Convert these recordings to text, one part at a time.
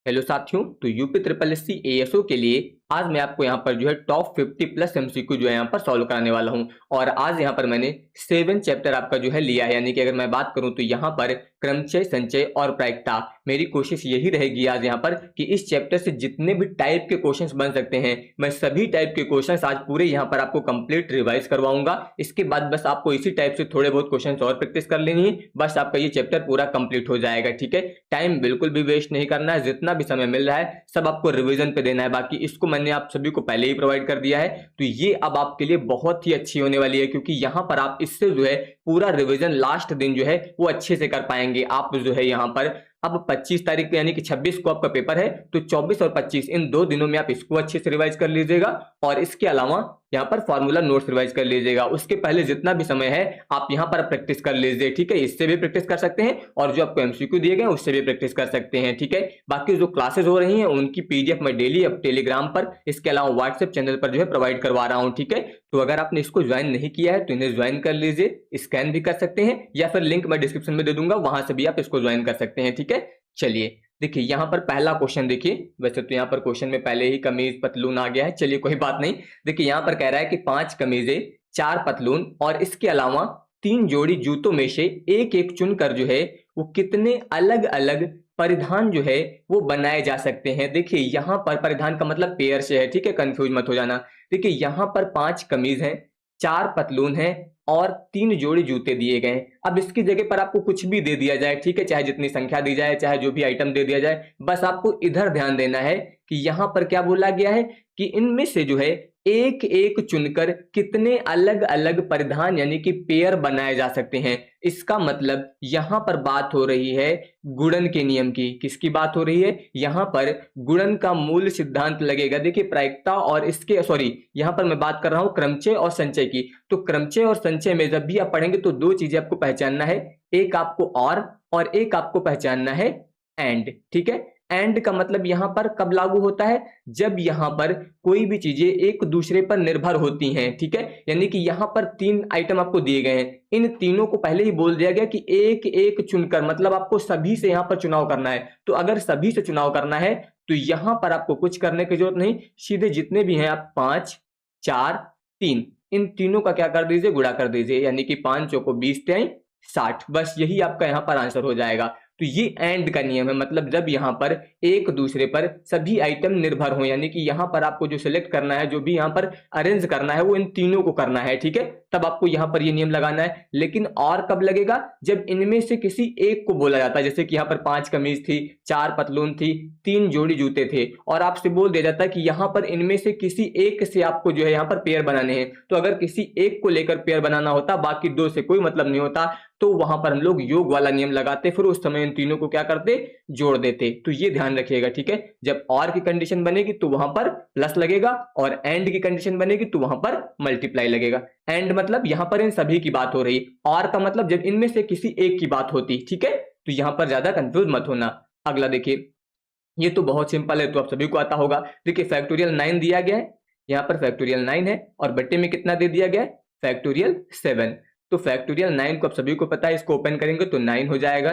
Hello साथियों, तो UP triple S C ASO के लिए आज मैं आपको यहाँ पर जो है टॉप 50 प्लस एमसीक्यू जो है यहाँ पर सॉल्व कराने वाला हूँ। और आज यहाँ पर मैंने 7 चैप्टर आपका जो है लिया है, यानी कि अगर मैं बात करूँ तो यहाँ पर क्रमचय, संचय और प्रायिकता। मेरी कोशिश यही रहेगी आज यहाँ पर कि इस चैप्टर से जितने भी टाइप के क्वेश्चंस बन सकते हैं, मैं सभी टाइप के क्वेश्चंस आज पूरे यहाँ पर आपको कंप्लीट रिवाइज करवाऊंगा। इसके बाद बस आपको इसी टाइप से थोड़े बहुत क्वेश्चंस और प्रैक्टिस कर लेनी है, बस आपका ये चैप्टर पूरा कंप्लीट हो जाएगा। ठीक है, टाइम बिल्कुल भी वेस्ट नहीं करना है, जितना भी समय मिल रहा है सब आपको रिवीजन पे देना है। बाकी इसको मैंने आप सभी को पहले ही प्रोवाइड कर दिया है, तो ये अब आपके लिए बहुत ही अच्छी होने वाली है, क्योंकि यहाँ पर आप इससे जो है पूरा रिवीजन लास्ट दिन जो है वो अच्छे से कर पाएंगे। आप जो है यहाँ पर अब 25 तारीख को यानी कि 26 को आपका पेपर है, तो 24 और 25 इन 2 दिनों में आप इसको अच्छे से रिवाइज कर लीजिएगा। और इसके अलावा यहाँ पर फॉर्मूला नोट्स रिवाइज कर लीजिएगा। उसके पहले जितना भी समय है आप यहाँ पर प्रैक्टिस कर लीजिए। ठीक है, इससे भी प्रैक्टिस कर सकते हैं और जो आपको एमसीक्यू दिए गए उससे भी प्रैक्टिस कर सकते हैं। ठीक है, बाकी जो क्लासेस हो रही हैं उनकी पीडीएफ मैं डेली अब टेलीग्राम पर, इसके अलावा व्हाट्सएप चैनल पर जो है प्रोवाइड करवा रहा हूँ। ठीक है, तो अगर आपने इसको ज्वाइन नहीं किया है तो इन्हें ज्वाइन कर लीजिए, स्कैन भी कर सकते हैं या फिर लिंक मैं डिस्क्रिप्शन में दे दूंगा, वहां से भी आप इसको ज्वाइन कर सकते हैं। ठीक है, चलिए देखिए यहाँ पर पहला क्वेश्चन देखिए। वैसे तो यहाँ पर क्वेश्चन में पहले ही कमीज पतलून आ गया है, चलिए कोई बात नहीं। देखिए यहाँ पर कह रहा है कि 5 कमीजें, 4 पतलून और इसके अलावा 3 जोड़ी जूतों में से एक एक चुनकर जो है वो कितने अलग अलग परिधान जो है वो बनाए जा सकते हैं। देखिए यहाँ पर परिधान का मतलब पेयर से है, ठीक है, कंफ्यूज मत हो जाना। देखिए यहाँ पर 5 कमीज हैं, 4 पतलून हैं और 3 जोड़ी जूते दिए गए हैं। अब इसकी जगह पर आपको कुछ भी दे दिया जाए, ठीक है, चाहे जितनी संख्या दी जाए, चाहे जो भी आइटम दे दिया जाए, बस आपको इधर ध्यान देना है कि यहाँ पर क्या बोला गया है कि इनमें से जो है एक एक चुनकर कितने अलग अलग परिधान यानी कि पेयर बनाए जा सकते हैं। इसका मतलब यहाँ पर बात हो रही है गुणन के नियम की। किसकी बात हो रही है? यहाँ पर गुणन का मूल सिद्धांत लगेगा। देखिए प्रायिकता और इसके यहाँ पर मैं बात कर रहा हूं क्रमचय और संचय की। तो क्रमचय और संचय में जब भी आप पढ़ेंगे तो 2 चीजें आपको पहचानना है, एक आपको और एक आपको पहचानना है एंड। ठीक है, एंड का मतलब यहां पर कब लागू होता है? जब यहां पर कोई भी चीजें एक दूसरे पर निर्भर होती हैं। ठीक है, यानी कि यहां पर 3 आइटम आपको दिए गए हैं, इन तीनों को पहले ही बोल दिया गया कि एक एक चुनकर, मतलब आपको सभी से यहां पर चुनाव करना है। तो अगर सभी से चुनाव करना है तो यहां पर आपको कुछ करने की जरूरत नहीं, सीधे जितने भी हैं आप 5, 4, 3 इन तीनों का क्या कर दीजिए, गुणा कर दीजिए, यानी कि 5 चौको 20 तिहाई 60। बस यही आपका यहाँ पर आंसर हो जाएगा। तो ये एंड का नियम है, मतलब जब यहाँ पर एक दूसरे पर सभी आइटम निर्भर हो, यानी कि यहाँ पर आपको जो सिलेक्ट करना है, जो भी यहाँ पर अरेंज करना है, वो इन तीनों को करना है। ठीक है, तब आपको यहाँ पर ये नियम लगाना है। लेकिन और कब लगेगा? जब इनमें से किसी एक को बोला जाता है, जैसे कि यहाँ पर 5 कमीज थी, 4 पतलून थी, 3 जोड़ी जूते थे, और आपसे बोल दिया जाता है कि यहाँ पर इनमें से किसी एक से आपको जो है यहाँ पर पेयर बनाने हैं। तो अगर किसी एक को लेकर पेयर बनाना होता, बाकी 2 से कोई मतलब नहीं होता, तो वहां पर हम लोग योग वाला नियम लगाते, फिर उस समय इन तीनों को क्या करते, जोड़ देते। तो ये ध्यान रखिएगा। ठीक है, जब और की कंडीशन बनेगी तो वहां पर प्लस लगेगा, और एंड की कंडीशन बनेगी तो वहां पर मल्टीप्लाई लगेगा। एंड मतलब यहां पर इन सभी की बात हो रही, और का मतलब जब इनमें से किसी एक की बात होती। ठीक है, तो यहां पर ज्यादा कंफ्यूज मत होना। अगला देखिए, ये तो बहुत सिंपल है, तो आप सभी को आता होगा। देखिए फैक्टोरियल 9 दिया गया है, यहाँ पर फैक्टोरियल 9 है, और बट्टे में कितना दे दिया गया है, फैक्टोरियल 7। तो फैक्टोरियल 9 को आप सभी को पता है, इसको ओपन करेंगे तो 9 हो जाएगा,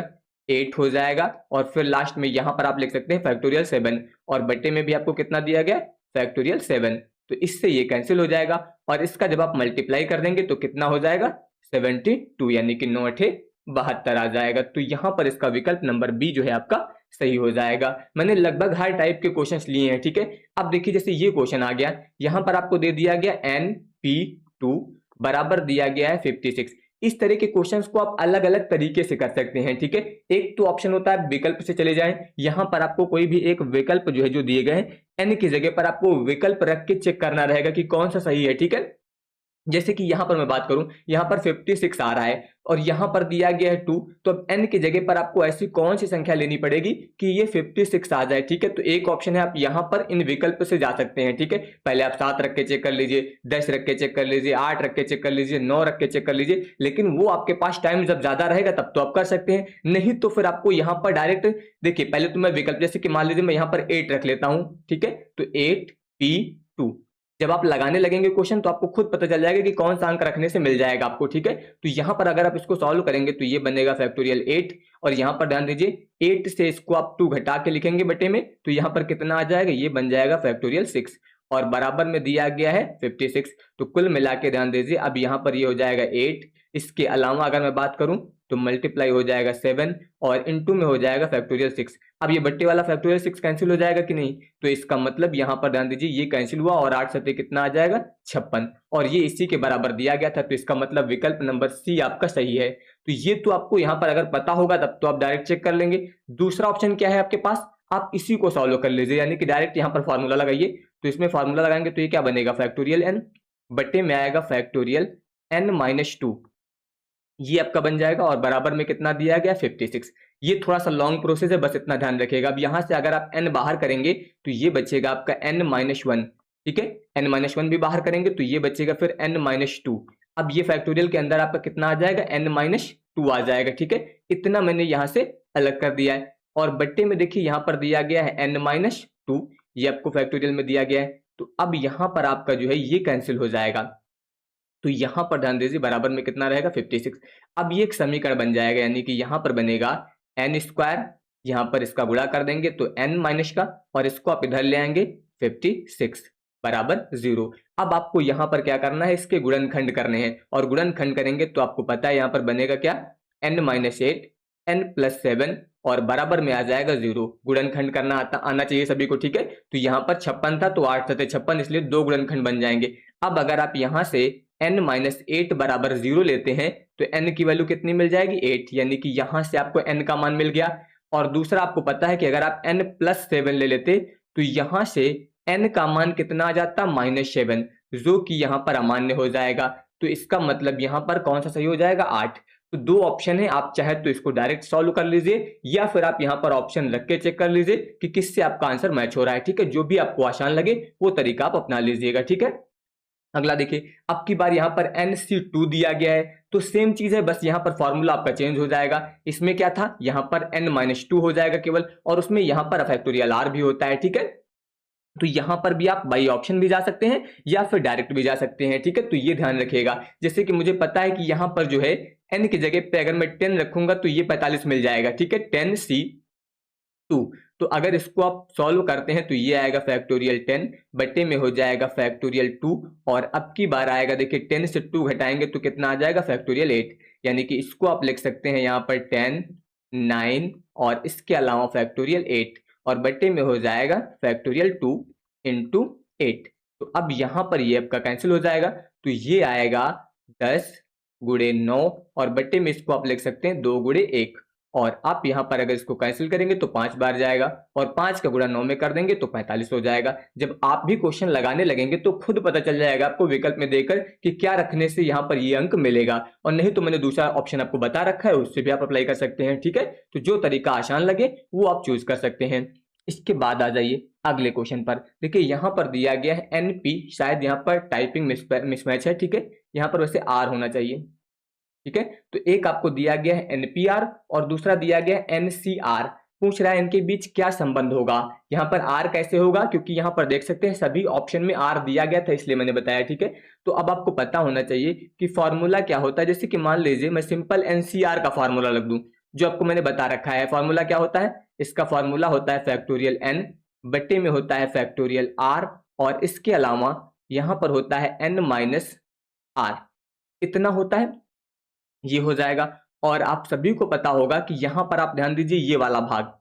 8 हो जाएगा, और फिर लास्ट में यहाँ पर आप लिख सकते हैं फैक्टोरियल 7, और बट्टे में भी आपको कितना दिया गया, फैक्टोरियल 7। तो इससे ये कैंसिल हो जाएगा, और इसका जब आप मल्टीप्लाई कर देंगे तो कितना हो जाएगा, 72, यानी कि 9 8 72 आ जाएगा। तो यहाँ पर इसका विकल्प नंबर बी जो है आपका सही हो जाएगा। मैंने लगभग हर टाइप के क्वेश्चंस लिए हैं। ठीक है, अब देखिए जैसे ये क्वेश्चन आ गया, यहां पर आपको दे दिया गया NP2 बराबर दिया गया है 56। इस तरह के क्वेश्चंस को आप अलग अलग तरीके से कर सकते हैं। ठीक है, एक तो ऑप्शन होता है विकल्प से चले जाएं, यहां पर आपको कोई भी एक विकल्प जो है जो दिए गए हैं, एन की जगह पर आपको विकल्प रख के चेक करना रहेगा कि कौन सा सही है। ठीक है, जैसे कि यहां पर मैं बात करूं, यहां पर 56 आ रहा है और यहां पर दिया गया है 2, तो अब n की जगह पर आपको ऐसी कौन सी संख्या लेनी पड़ेगी कि ये 56 आ जाए। ठीक है, तो एक ऑप्शन है, आप यहां पर इन विकल्प से जा सकते हैं। ठीक है, पहले आप 7 रख के चेक कर लीजिए, 10 रख के चेक कर लीजिए, 8 रख के चेक कर लीजिए, 9 रख के चेक कर लीजिए, लेकिन वो आपके पास टाइम जब ज्यादा रहेगा तब तो आप कर सकते हैं, नहीं तो फिर आपको यहां पर डायरेक्ट देखिए, पहले तो मैं विकल्प, जैसे कि मान लीजिए मैं यहां पर 8 रख लेता हूं। ठीक है, तो 8P2, जब आप लगाने लगेंगे क्वेश्चन तो आपको खुद पता चल जाएगा कि कौन सा अंक रखने से मिल जाएगा आपको, ठीक है। तो यहाँ पर अगर आप इसको सॉल्व करेंगे तो ये बनेगा फैक्टोरियल 8, और यहाँ पर ध्यान दीजिए 8 से इसको आप 2 घटा के लिखेंगे बटे में, तो यहाँ पर कितना आ जाएगा, ये बन जाएगा फैक्टोरियल 6, और बराबर में दिया गया है 56। तो कुल मिला के ध्यान दीजिए अब यहाँ पर ये हो जाएगा 8, इसके अलावा अगर मैं बात करूं तो मल्टीप्लाई हो जाएगा 7 और इनटू में हो जाएगा फैक्टोरियल 6। अब ये बट्टे वाला फैक्टोरियल 6 कैंसिल हो जाएगा कि नहीं, तो इसका मतलब यहाँ पर ध्यान दीजिए ये कैंसिल हुआ और 8 सत्ते कितना आ जाएगा 56, और ये इसी के बराबर दिया गया था, तो इसका मतलब विकल्प नंबर सी आपका सही है। तो ये तो आपको यहाँ पर अगर पता होगा तब तो आप डायरेक्ट चेक कर लेंगे। दूसरा ऑप्शन क्या है आपके पास, आप इसी को सॉल्व कर लीजिए, यानी कि डायरेक्ट यहाँ पर फॉर्मूला लगाइए। तो इसमें फॉर्मूला लगाएंगे तो ये क्या बनेगा, फैक्टोरियल एन बटे में आएगा फैक्टोरियल एन माइनस 2, ये आपका बन जाएगा, और बराबर में कितना दिया गया 56। ये थोड़ा सा लॉन्ग प्रोसेस है, बस इतना ध्यान रखिएगा। अब यहां से अगर आप n बाहर करेंगे तो ये बचेगा आपका n माइनस 1, ठीक है। n माइनस 1 भी बाहर करेंगे तो ये बचेगा फिर n माइनस 2। अब ये फैक्टोरियल के अंदर आपका कितना आ जाएगा, n माइनस 2 आ जाएगा, ठीक है। इतना मैंने यहां से अलग कर दिया है, और बट्टे में देखिए यहां पर दिया गया है n माइनस 2, ये आपको फैक्टोरियल में दिया गया है। तो अब यहां पर आपका जो है ये कैंसिल हो जाएगा, तो यहां पर ध्यान दीजिए बराबर में कितना रहेगा 56। अब ये एक समीकरण बन जाएगा, यानी कि यहां पर बनेगा एन स्क्वायर, यहां पर इसका गुणा कर देंगे तो एन माइनस का, और इसको आप इधर ले आएंगे 56 बराबर 0। अब आपको यहां पर क्या करना है, इसके गुणनखंड करने हैं, और गुणनखंड करेंगे तो आपको पता है यहां पर बनेगा क्या, एन माइनस 8 एन प्लस 7 और बराबर में आ जाएगा 0। गुणनखंड करना आना चाहिए सभी को, ठीक है। तो यहाँ पर 56 था तो 8 सत्ते 56, इसलिए 2 गुणनखंड बन जाएंगे। अब अगर आप यहाँ से n माइनस 8 बराबर 0 लेते हैं तो n की वैल्यू कितनी मिल जाएगी 8, यानी कि यहां से आपको n का मान मिल गया। और दूसरा आपको पता है कि अगर आप n प्लस 7 ले लेते तो यहां से n का मान कितना आ जाता -7, जो कि यहां पर अमान्य हो जाएगा। तो इसका मतलब यहां पर कौन सा सही हो जाएगा 8। तो दो ऑप्शन है, आप चाहे तो इसको डायरेक्ट सॉल्व कर लीजिए, या फिर आप यहां पर ऑप्शन रख के चेक कर लीजिए कि किससे आपका आंसर मैच हो रहा है, ठीक है। जो भी आपको आसान लगे वो तरीका आप अपना लीजिएगा, ठीक है। अगला देखिए, अब की बार यहाँ पर NC2 दिया गया है, तो सेम चीज है, बस यहाँ पर फॉर्मूला आपका चेंज हो जाएगा। इसमें क्या था, यहाँ पर n-2 हो जाएगा केवल, और उसमें यहाँ पर फैक्टोरियल r भी होता है, ठीक है। तो यहाँ पर भी आप बाई ऑप्शन भी जा सकते हैं या फिर डायरेक्ट भी जा सकते हैं, ठीक है। तो ये ध्यान रखिएगा, जैसे कि मुझे पता है कि यहाँ पर जो है n की जगह पे अगर मैं 10 रखूंगा तो ये 45 मिल जाएगा, ठीक है, 10C2। तो अगर इसको आप सॉल्व करते हैं तो ये आएगा फैक्टोरियल 10 बटे में हो जाएगा फैक्टोरियल 2, और अब की बार आएगा देखिए 10 से 2 घटाएंगे तो कितना आ जाएगा फैक्टोरियल 8, यानी कि इसको आप लिख सकते हैं यहाँ पर 10 9 और इसके अलावा फैक्टोरियल 8, और बटे में हो जाएगा फैक्टोरियल 2 इंटू 8। तो अब यहाँ पर ये आपका कैंसिल हो जाएगा, तो ये आएगा 10 गुणे 9, और बटे में इसको आप लिख सकते हैं 2 गुणे 1, और आप यहाँ पर अगर इसको कैंसिल करेंगे तो 5 बार जाएगा, और 5 का गुणा 9 में कर देंगे तो 45 हो जाएगा। जब आप भी क्वेश्चन लगाने लगेंगे तो खुद पता चल जाएगा आपको विकल्प में देकर कि क्या रखने से यहाँ पर ये अंक मिलेगा, और नहीं तो मैंने दूसरा ऑप्शन आपको बता रखा है, उससे भी आप अप्लाई कर सकते हैं, ठीक है। तो जो तरीका आसान लगे वो आप चूज कर सकते हैं। इसके बाद आ जाइए अगले क्वेश्चन पर। देखिए यहाँ पर दिया गया है NP, शायद यहाँ पर टाइपिंग मिसमैच है, ठीक है, यहाँ पर वैसे R होना चाहिए, ठीक है। तो एक आपको दिया गया है NPR और दूसरा दिया गया है NCR। पूछ रहा है इनके बीच क्या संबंध होगा, यहाँ पर R कैसे होगा, क्योंकि यहाँ पर देख सकते हैं सभी ऑप्शन में R दिया गया था, इसलिए मैंने बताया, ठीक है। तो अब आपको पता होना चाहिए कि फॉर्मूला क्या होता है। जैसे कि मान लीजिए मैं सिंपल NCR का फॉर्मूला लग दूं, जो आपको मैंने बता रखा है। फॉर्मूला क्या होता है, इसका फॉर्मूला होता है फैक्टोरियल n बटे में होता है फैक्टोरियल r, और इसके अलावा यहाँ पर होता है n माइनस r, इतना होता है, ये हो जाएगा। और आप सभी को पता होगा कि यहां पर आप ध्यान दीजिए, ये वाला भाग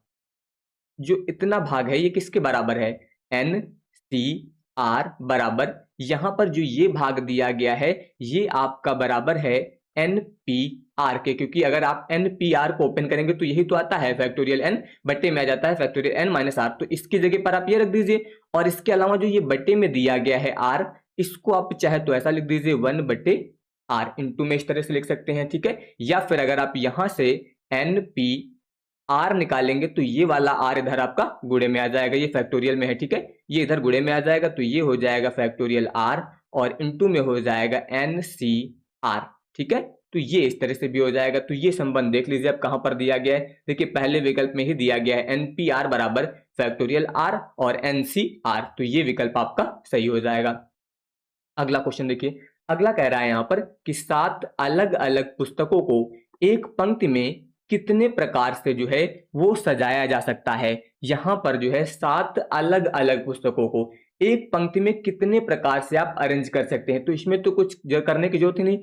जो इतना भाग है ये किसके बराबर है, NCR बराबर, यहां पर जो ये भाग दिया गया है ये आपका बराबर है NPR के, क्योंकि अगर आप NPR को ओपन करेंगे तो यही तो आता है फैक्टोरियल n बटे में आ जाता है फैक्टोरियल n माइनस r, तो इसकी जगह पर आप ये रख दीजिए। और इसके अलावा जो ये बटे में दिया गया है r, इसको आप चाहे तो ऐसा लिख दीजिए 1 बटे r, इंटू में इस तरह से लिख सकते हैं, ठीक है। या फिर अगर आप यहां से NPR निकालेंगे तो ये वाला r इधर आपका गुणे में आ जाएगा, ये फैक्टोरियल में है, ठीक है, ये इधर गुणे में आ जाएगा, तो ये हो जाएगा फैक्टोरियल r और इंटू में हो जाएगा NCR, ठीक है। तो ये इस तरह से भी हो जाएगा। तो ये संबंध देख लीजिए अब कहां पर दिया गया है, देखिए पहले विकल्प में ही दिया गया है NPR बराबर फैक्टोरियल r और NCR, तो ये विकल्प आपका सही हो जाएगा। अगला क्वेश्चन देखिए, अगला कह रहा है यहाँ पर कि 7 अलग अलग पुस्तकों को एक पंक्ति में कितने प्रकार से जो है वो सजाया जा सकता है। यहाँ पर जो है 7 अलग अलग पुस्तकों को एक पंक्ति में कितने प्रकार से आप अरेंज कर सकते हैं। तो इसमें तो कुछ करने की जरूरत ही नहीं,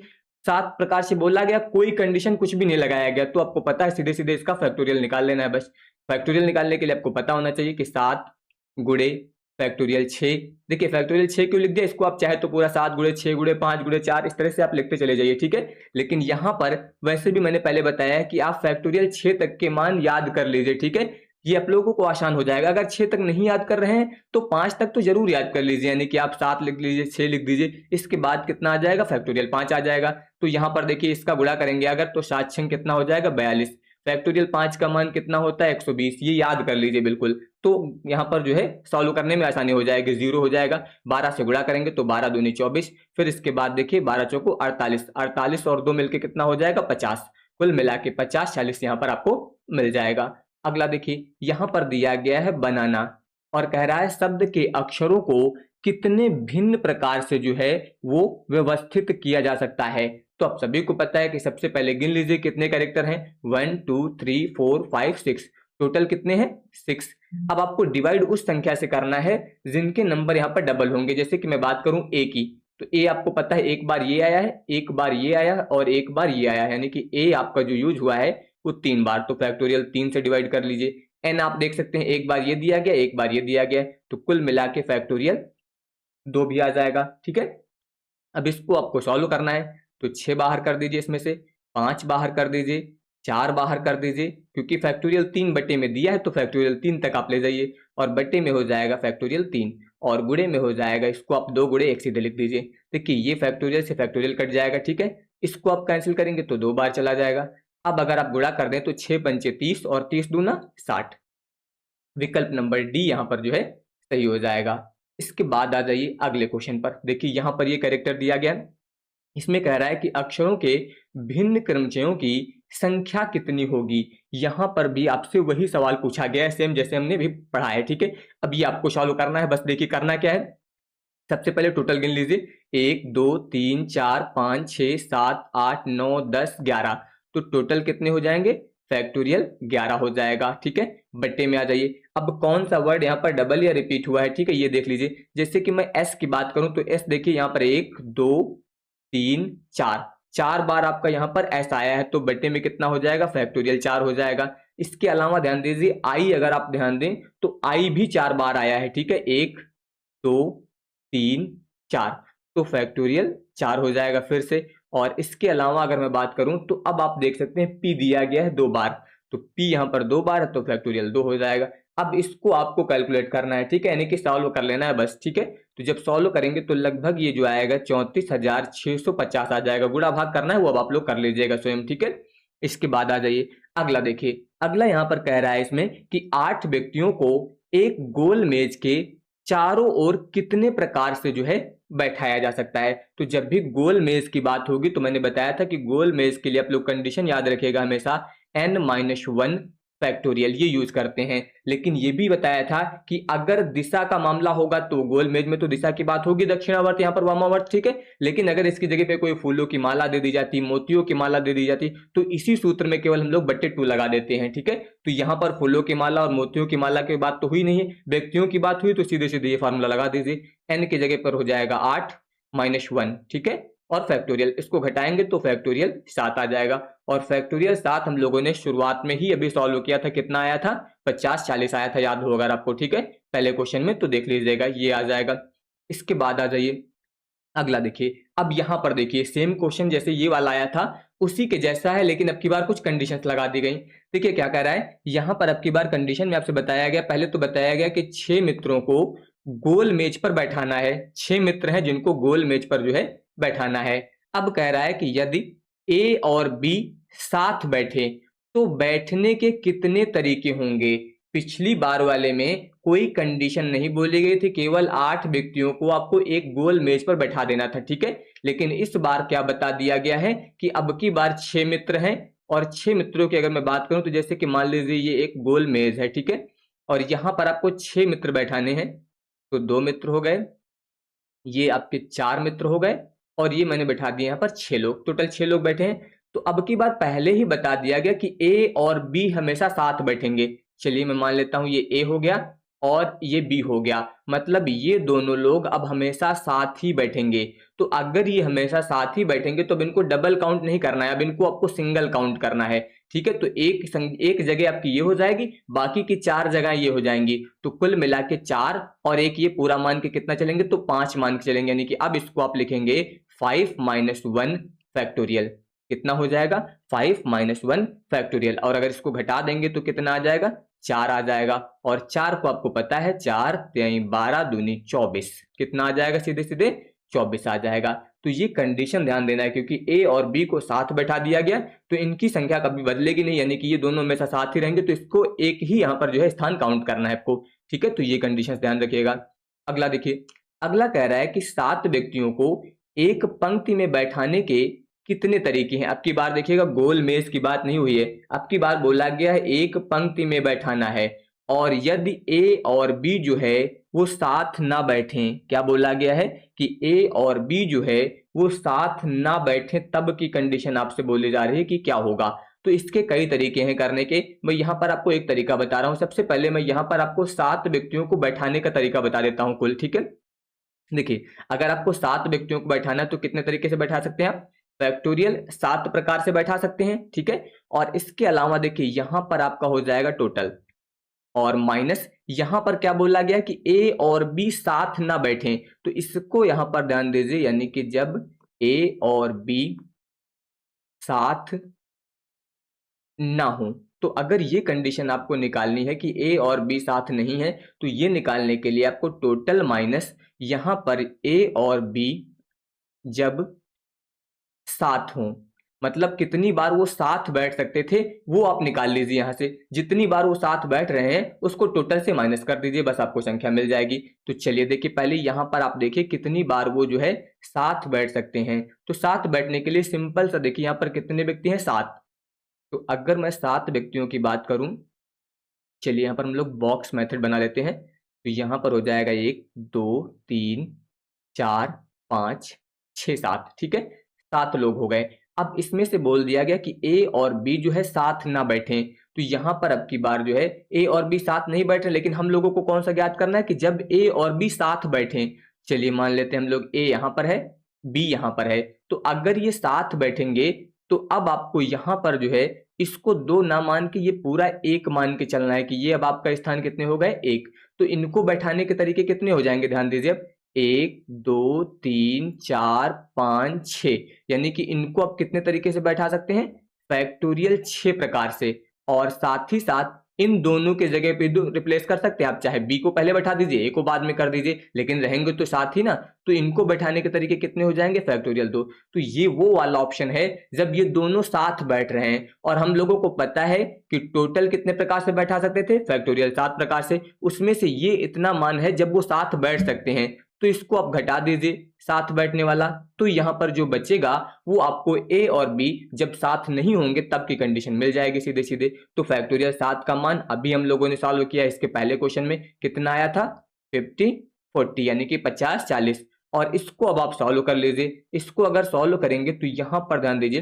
7 प्रकार से बोला गया, कोई कंडीशन कुछ भी नहीं लगाया गया, तो आपको पता है सीधे सीधे इसका फैक्टोरियल निकाल लेना है। बस फैक्टोरियल निकालने के लिए आपको पता होना चाहिए कि 7 गुणे फैक्टोरियल 6। देखिए फैक्टोरियल 6 क्यों लिख दिया, इसको आप चाहे तो पूरा 7 गुणे 6 गुणे 5 गुणे 4 इस तरह से आप लिखते चले जाइए, ठीक है। लेकिन यहाँ पर वैसे भी मैंने पहले बताया कि आप फैक्टोरियल 6 तक के मान याद कर लीजिए, ठीक है। ये आप लोगों को आसान हो जाएगा। अगर 6 तक नहीं याद कर रहे हैं तो 5 तक तो जरूर याद कर लीजिए, यानी कि आप 7 लिख लीजिए, 6 लिख दीजिए, इसके बाद कितना आ जाएगा, फैक्टोरियल 5 आ जाएगा। तो यहाँ पर देखिए इसका गुणा करेंगे अगर, तो 7 6 कितना हो जाएगा, 42। फैक्टोरियल 5 का मान कितना होता है, 120। ये याद कर लीजिए बिल्कुल। तो यहाँ पर जो है सॉल्व करने में आसानी हो जाएगी, 0 हो जाएगा। 12 से गुणा करेंगे तो 12 दूनी 24, फिर इसके बाद देखिए 12 चौको 48, 48 और 2 मिलके कितना हो जाएगा, 50। कुल मिला के 50 40 यहाँ पर आपको मिल जाएगा। अगला देखिए यहाँ पर दिया गया है बनाना, और कह रहा है शब्द के अक्षरों को कितने भिन्न प्रकार से जो है वो व्यवस्थित किया जा सकता है। तो आप सभी को पता है कि सबसे पहले गिन लीजिए कितने कैरेक्टर हैं, 1 2 3 4 5 6, टोटल कितने हैं, 6। अब आपको डिवाइड उस संख्या से करना है जिनके नंबर यहाँ पर डबल होंगे। जैसे कि मैं बात करूं ए की, तो ए आपको पता है एक बार ये आया है, एक बार ये आया है और एक बार ये आया है, यानी कि ए आपका जो यूज हुआ है वो 3 बार। तो फैक्टोरियल 3 से डिवाइड कर लीजिए। एन आप देख सकते हैं एक बार ये दिया गया, एक बार ये दिया गया, तो कुल मिला के फैक्टोरियल 2 भी आ जाएगा, ठीक है। अब इसको आपको सॉल्व करना है, तो 6 बाहर कर दीजिए, इसमें से 5 बाहर कर दीजिए, 4 बाहर कर दीजिए, क्योंकि फैक्टोरियल 3 बटे में दिया है तो फैक्टोरियल 3 तक आप ले जाइए, और बटे में हो जाएगा फैक्टोरियल 3, और गुणे में हो जाएगा, इसको आप 2 गुणे 1 सीधे लिख दीजिए। देखिए ये फैक्टोरियल से फैक्टोरियल कट जाएगा, ठीक है। इसको आप कैंसिल करेंगे तो 2 बार चला जाएगा। अब अगर आप गुणा कर दें तो 6 पंचे 30 और 30 दूना 60। विकल्प नंबर डी यहाँ पर जो है सही हो जाएगा। इसके बाद आ जाइए अगले क्वेश्चन पर। देखिए यहाँ पर ये कैरेक्टर दिया गया है, इसमें कह रहा है कि अक्षरों के भिन्न क्रमचयों की संख्या कितनी होगी। यहां पर भी आपसे वही सवाल पूछा गया है, सेम जैसे हमने भी पढ़ा है, ठीक है। अब ये आपको सॉल्व करना है। बस देखिए करना क्या है, सबसे पहले टोटल गिन लीजिए, 1 2 3 4 5 6 7 8 9 10 11। तो टोटल कितने हो जाएंगे, फैक्टोरियल 11 हो जाएगा, ठीक है। बट्टे में आ जाइए। अब कौन सा वर्ड यहाँ पर डबल या रिपीट हुआ है, ठीक है, ये देख लीजिए। जैसे कि मैं एस की बात करूं तो एस देखिए यहाँ पर 1 2 3 4, 4 बार आपका यहाँ पर एस आया है, तो बट्टे में कितना हो जाएगा, फैक्टोरियल 4 हो जाएगा। इसके अलावा ध्यान दीजिए आई, अगर आप ध्यान दें तो आई भी 4 बार आया है, ठीक है, 1 2 3 4, तो फैक्टोरियल 4 हो जाएगा फिर से। और इसके अलावा अगर मैं बात करूं तो अब आप देख सकते हैं पी दिया गया है 2 बार, तो पी यहां पर 2 बार है तो फैक्टोरियल 2 हो जाएगा। अब इसको आपको कैलकुलेट करना है, ठीक है, यानी कि सॉल्व कर लेना है बस, ठीक है। तो जब सॉल्व करेंगे तो लगभग ये जो आएगा 34,650 आ जाएगा। गुणा भाग करना है वो अब आप लोग कर लीजिएगा स्वयं, ठीक है। इसके बाद आ जाइए अगला। देखिए अगला यहाँ पर कह रहा है इसमें कि 8 व्यक्तियों को एक गोल मेज के चारों ओर कितने प्रकार से जो है बैठाया जा सकता है। तो जब भी गोल मेज की बात होगी तो मैंने बताया था कि गोल मेज के लिए आप लोग कंडीशन याद रखिएगा हमेशा, n-1 फैक्टोरियल ये यूज करते हैं। लेकिन ये भी बताया था कि अगर दिशा का मामला होगा तो गोल मेज में तो दिशा की बात होगी, दक्षिणावर्त यहाँ पर वामावर्त, ठीक है। लेकिन अगर इसकी जगह पे कोई फूलों की माला दे दी जाती, मोतियों की माला दे दी जाती, तो इसी सूत्र में केवल हम लोग बट्टे 2 लगा देते हैं, ठीक है। तो यहाँ पर फूलों की माला और मोतियों की माला की बात तो हुई नहीं है, व्यक्तियों की बात हुई, तो सीधे सीधे ये फार्मूला लगा दीजिए, एन की जगह पर हो जाएगा 8-1, ठीक है। और फैक्टोरियल इसको घटाएंगे तो फैक्टोरियल 7 आ जाएगा। और फैक्टोरियल 7 हम लोगों ने शुरुआत में ही अभी सॉल्व किया था, कितना आया था, 50-40 आया था, याद होगा आपको, ठीक है, पहले क्वेश्चन में, तो देख लीजिएगा ये आ जाएगा। इसके बाद आ जाइए अगला। देखिए अब यहां पर देखिए सेम क्वेश्चन जैसे ये वाला आया था उसी के जैसा है, लेकिन अब की बार कुछ कंडीशंस लगा दी गई। देखिए क्या कह रहा है यहां पर, अब की बार कंडीशन में आपसे बताया गया, पहले तो बताया गया कि 6 मित्रों को गोल मेज पर बैठाना है, 6 मित्र हैं जिनको गोल मेज पर जो है बैठाना है। अब कह रहा है कि यदि ए और बी साथ बैठे तो बैठने के कितने तरीके होंगे। पिछली बार वाले में कोई कंडीशन नहीं बोली गई थी, केवल 8 व्यक्तियों को आपको एक गोल मेज पर बैठा देना था, ठीक है। लेकिन इस बार क्या बता दिया गया है कि अब की बार 6 मित्र हैं, और 6 मित्रों की अगर मैं बात करूं तो जैसे कि मान लीजिए ये एक गोल मेज है, ठीक है, और यहां पर आपको 6 मित्र बैठाने हैं, तो 2 मित्र हो गए, ये आपके 4 मित्र हो गए और ये मैंने बैठा दिए यहाँ पर 6 लोग, टोटल 6 लोग बैठे हैं। तो अब की बात पहले ही बता दिया गया कि ए और बी हमेशा साथ बैठेंगे। चलिए मैं मान लेता हूँ ये ए हो गया और ये बी हो गया, मतलब ये दोनों लोग अब हमेशा साथ ही बैठेंगे। तो अगर ये हमेशा साथ ही बैठेंगे तो अब इनको डबल काउंट नहीं करना है, अब इनको आपको सिंगल काउंट करना है। ठीक है, तो एक जगह आपकी ये हो जाएगी, बाकी की 4 जगह ये हो जाएंगी। तो कुल मिला के 4 और एक ये पूरा मान के कितना चलेंगे, तो 5 मान के चलेंगे। यानी कि अब इसको आप लिखेंगे 5 - 1 फैक्टोरियल। कितना हो जाएगा, 5 - 1 फैक्टोरियल। और अगर इसको घटा देंगे तो कितना आ जाएगा, 4 आ जाएगा। और 4 को आपको पता है, 4 3 12 दूनी 24, कितना आ जाएगा, सीधे सीधे 24 आ जाएगा। तो ये कंडीशन ध्यान देना है, क्योंकि ए और बी को साथ बैठा दिया गया तो इनकी संख्या कभी बदलेगी नहीं, यानी कि ये दोनों हमेशा साथ ही रहेंगे। तो इसको एक ही यहाँ पर जो है स्थान काउंट करना है आपको। ठीक है, तो ये कंडीशन ध्यान रखिएगा। अगला देखिए, अगला कह रहा है कि 7 व्यक्तियों को एक पंक्ति में बैठाने के कितने तरीके हैं। अब की बार देखिएगा, गोल मेज की बात नहीं हुई है, अब की बार बोला गया है एक पंक्ति में बैठाना है। और यदि ए और बी जो है वो साथ ना बैठें, क्या बोला गया है कि ए और बी जो है वो साथ ना बैठे, तब की कंडीशन आपसे बोली जा रही है कि क्या होगा। तो इसके कई तरीके हैं करने के, मैं यहाँ पर आपको एक तरीका बता रहा हूँ। सबसे पहले मैं यहाँ पर आपको 7 व्यक्तियों को बैठाने का तरीका बता देता हूँ कुल। ठीक है, देखिए, अगर आपको 7 व्यक्तियों को बैठाना है तो कितने तरीके से बैठा सकते हैं आप, फैक्टोरियल 7 प्रकार से बैठा सकते हैं। ठीक है, और इसके अलावा देखिए यहाँ पर आपका हो जाएगा टोटल, और माइनस यहां पर क्या बोला गया कि ए और बी साथ ना बैठें, तो इसको यहां पर ध्यान दीजिए, यानी कि जब ए और बी साथ ना हो, तो अगर ये कंडीशन आपको निकालनी है कि ए और बी साथ नहीं है, तो ये निकालने के लिए आपको टोटल माइनस यहां पर ए और बी जब साथ हों, मतलब कितनी बार वो साथ बैठ सकते थे वो आप निकाल लीजिए। यहां से जितनी बार वो साथ बैठ रहे हैं उसको टोटल से माइनस कर दीजिए, बस आपको संख्या मिल जाएगी। तो चलिए देखिए, पहले यहां पर आप देखिए कितनी बार वो जो है साथ बैठ सकते हैं। तो साथ बैठने के लिए सिंपल सा देखिए, यहां पर कितने व्यक्ति हैं, 7। तो अगर मैं 7 व्यक्तियों की बात करूं, चलिए यहाँ पर हम लोग बॉक्स मेथड बना लेते हैं। तो यहाँ पर हो जाएगा 1 2 3 4 5 6 7। ठीक है, 7 लोग हो गए। अब इसमें से बोल दिया गया कि ए और बी जो है साथ ना बैठें, तो यहाँ पर अब की बार जो है ए और बी साथ नहीं बैठ रहे, लेकिन हम लोगों को कौन सा ज्ञात करना है कि जब ए और बी साथ बैठें। चलिए मान लेते हैं हम लोग ए यहाँ पर है, बी यहाँ पर है। तो अगर ये साथ बैठेंगे तो अब आपको यहाँ पर जो है इसको 2 ना मान के ये पूरा 1 मान के चलना है कि ये अब आपका स्थान कितने हो गए, 1। तो इनको बैठाने के तरीके कितने हो जाएंगे, ध्यान दीजिए अब, 1 2 3 4 5 6, यानी कि इनको आप कितने तरीके से बैठा सकते हैं, फैक्टोरियल 6 प्रकार से। और साथ ही साथ इन दोनों के जगह पे रिप्लेस कर सकते हैं आप, चाहे बी को पहले बैठा दीजिए, ए को बाद में कर दीजिए, लेकिन रहेंगे तो साथ ही ना। तो इनको बैठाने के तरीके कितने हो जाएंगे, फैक्टोरियल 2। तो ये वो वाला ऑप्शन है जब ये दोनों साथ बैठ रहे हैं। और हम लोगों को पता है कि टोटल कितने प्रकार से बैठा सकते थे, फैक्टोरियल 7 प्रकार से, उसमें से ये इतना मान है जब वो साथ बैठ सकते हैं। तो इसको आप घटा दीजिए साथ बैठने वाला, तो यहां पर जो बचेगा वो आपको ए और बी जब साथ नहीं होंगे तब की कंडीशन मिल जाएगी सीधे सीधे। तो फैक्टोरियल 7 का मान अभी हम लोगों ने सॉल्व किया, इसके पहले क्वेश्चन में कितना आया था, 50 40, यानी कि 50 40। और इसको अब आप सॉल्व कर लीजिए। इसको अगर सॉल्व करेंगे तो यहां पर ध्यान दीजिए,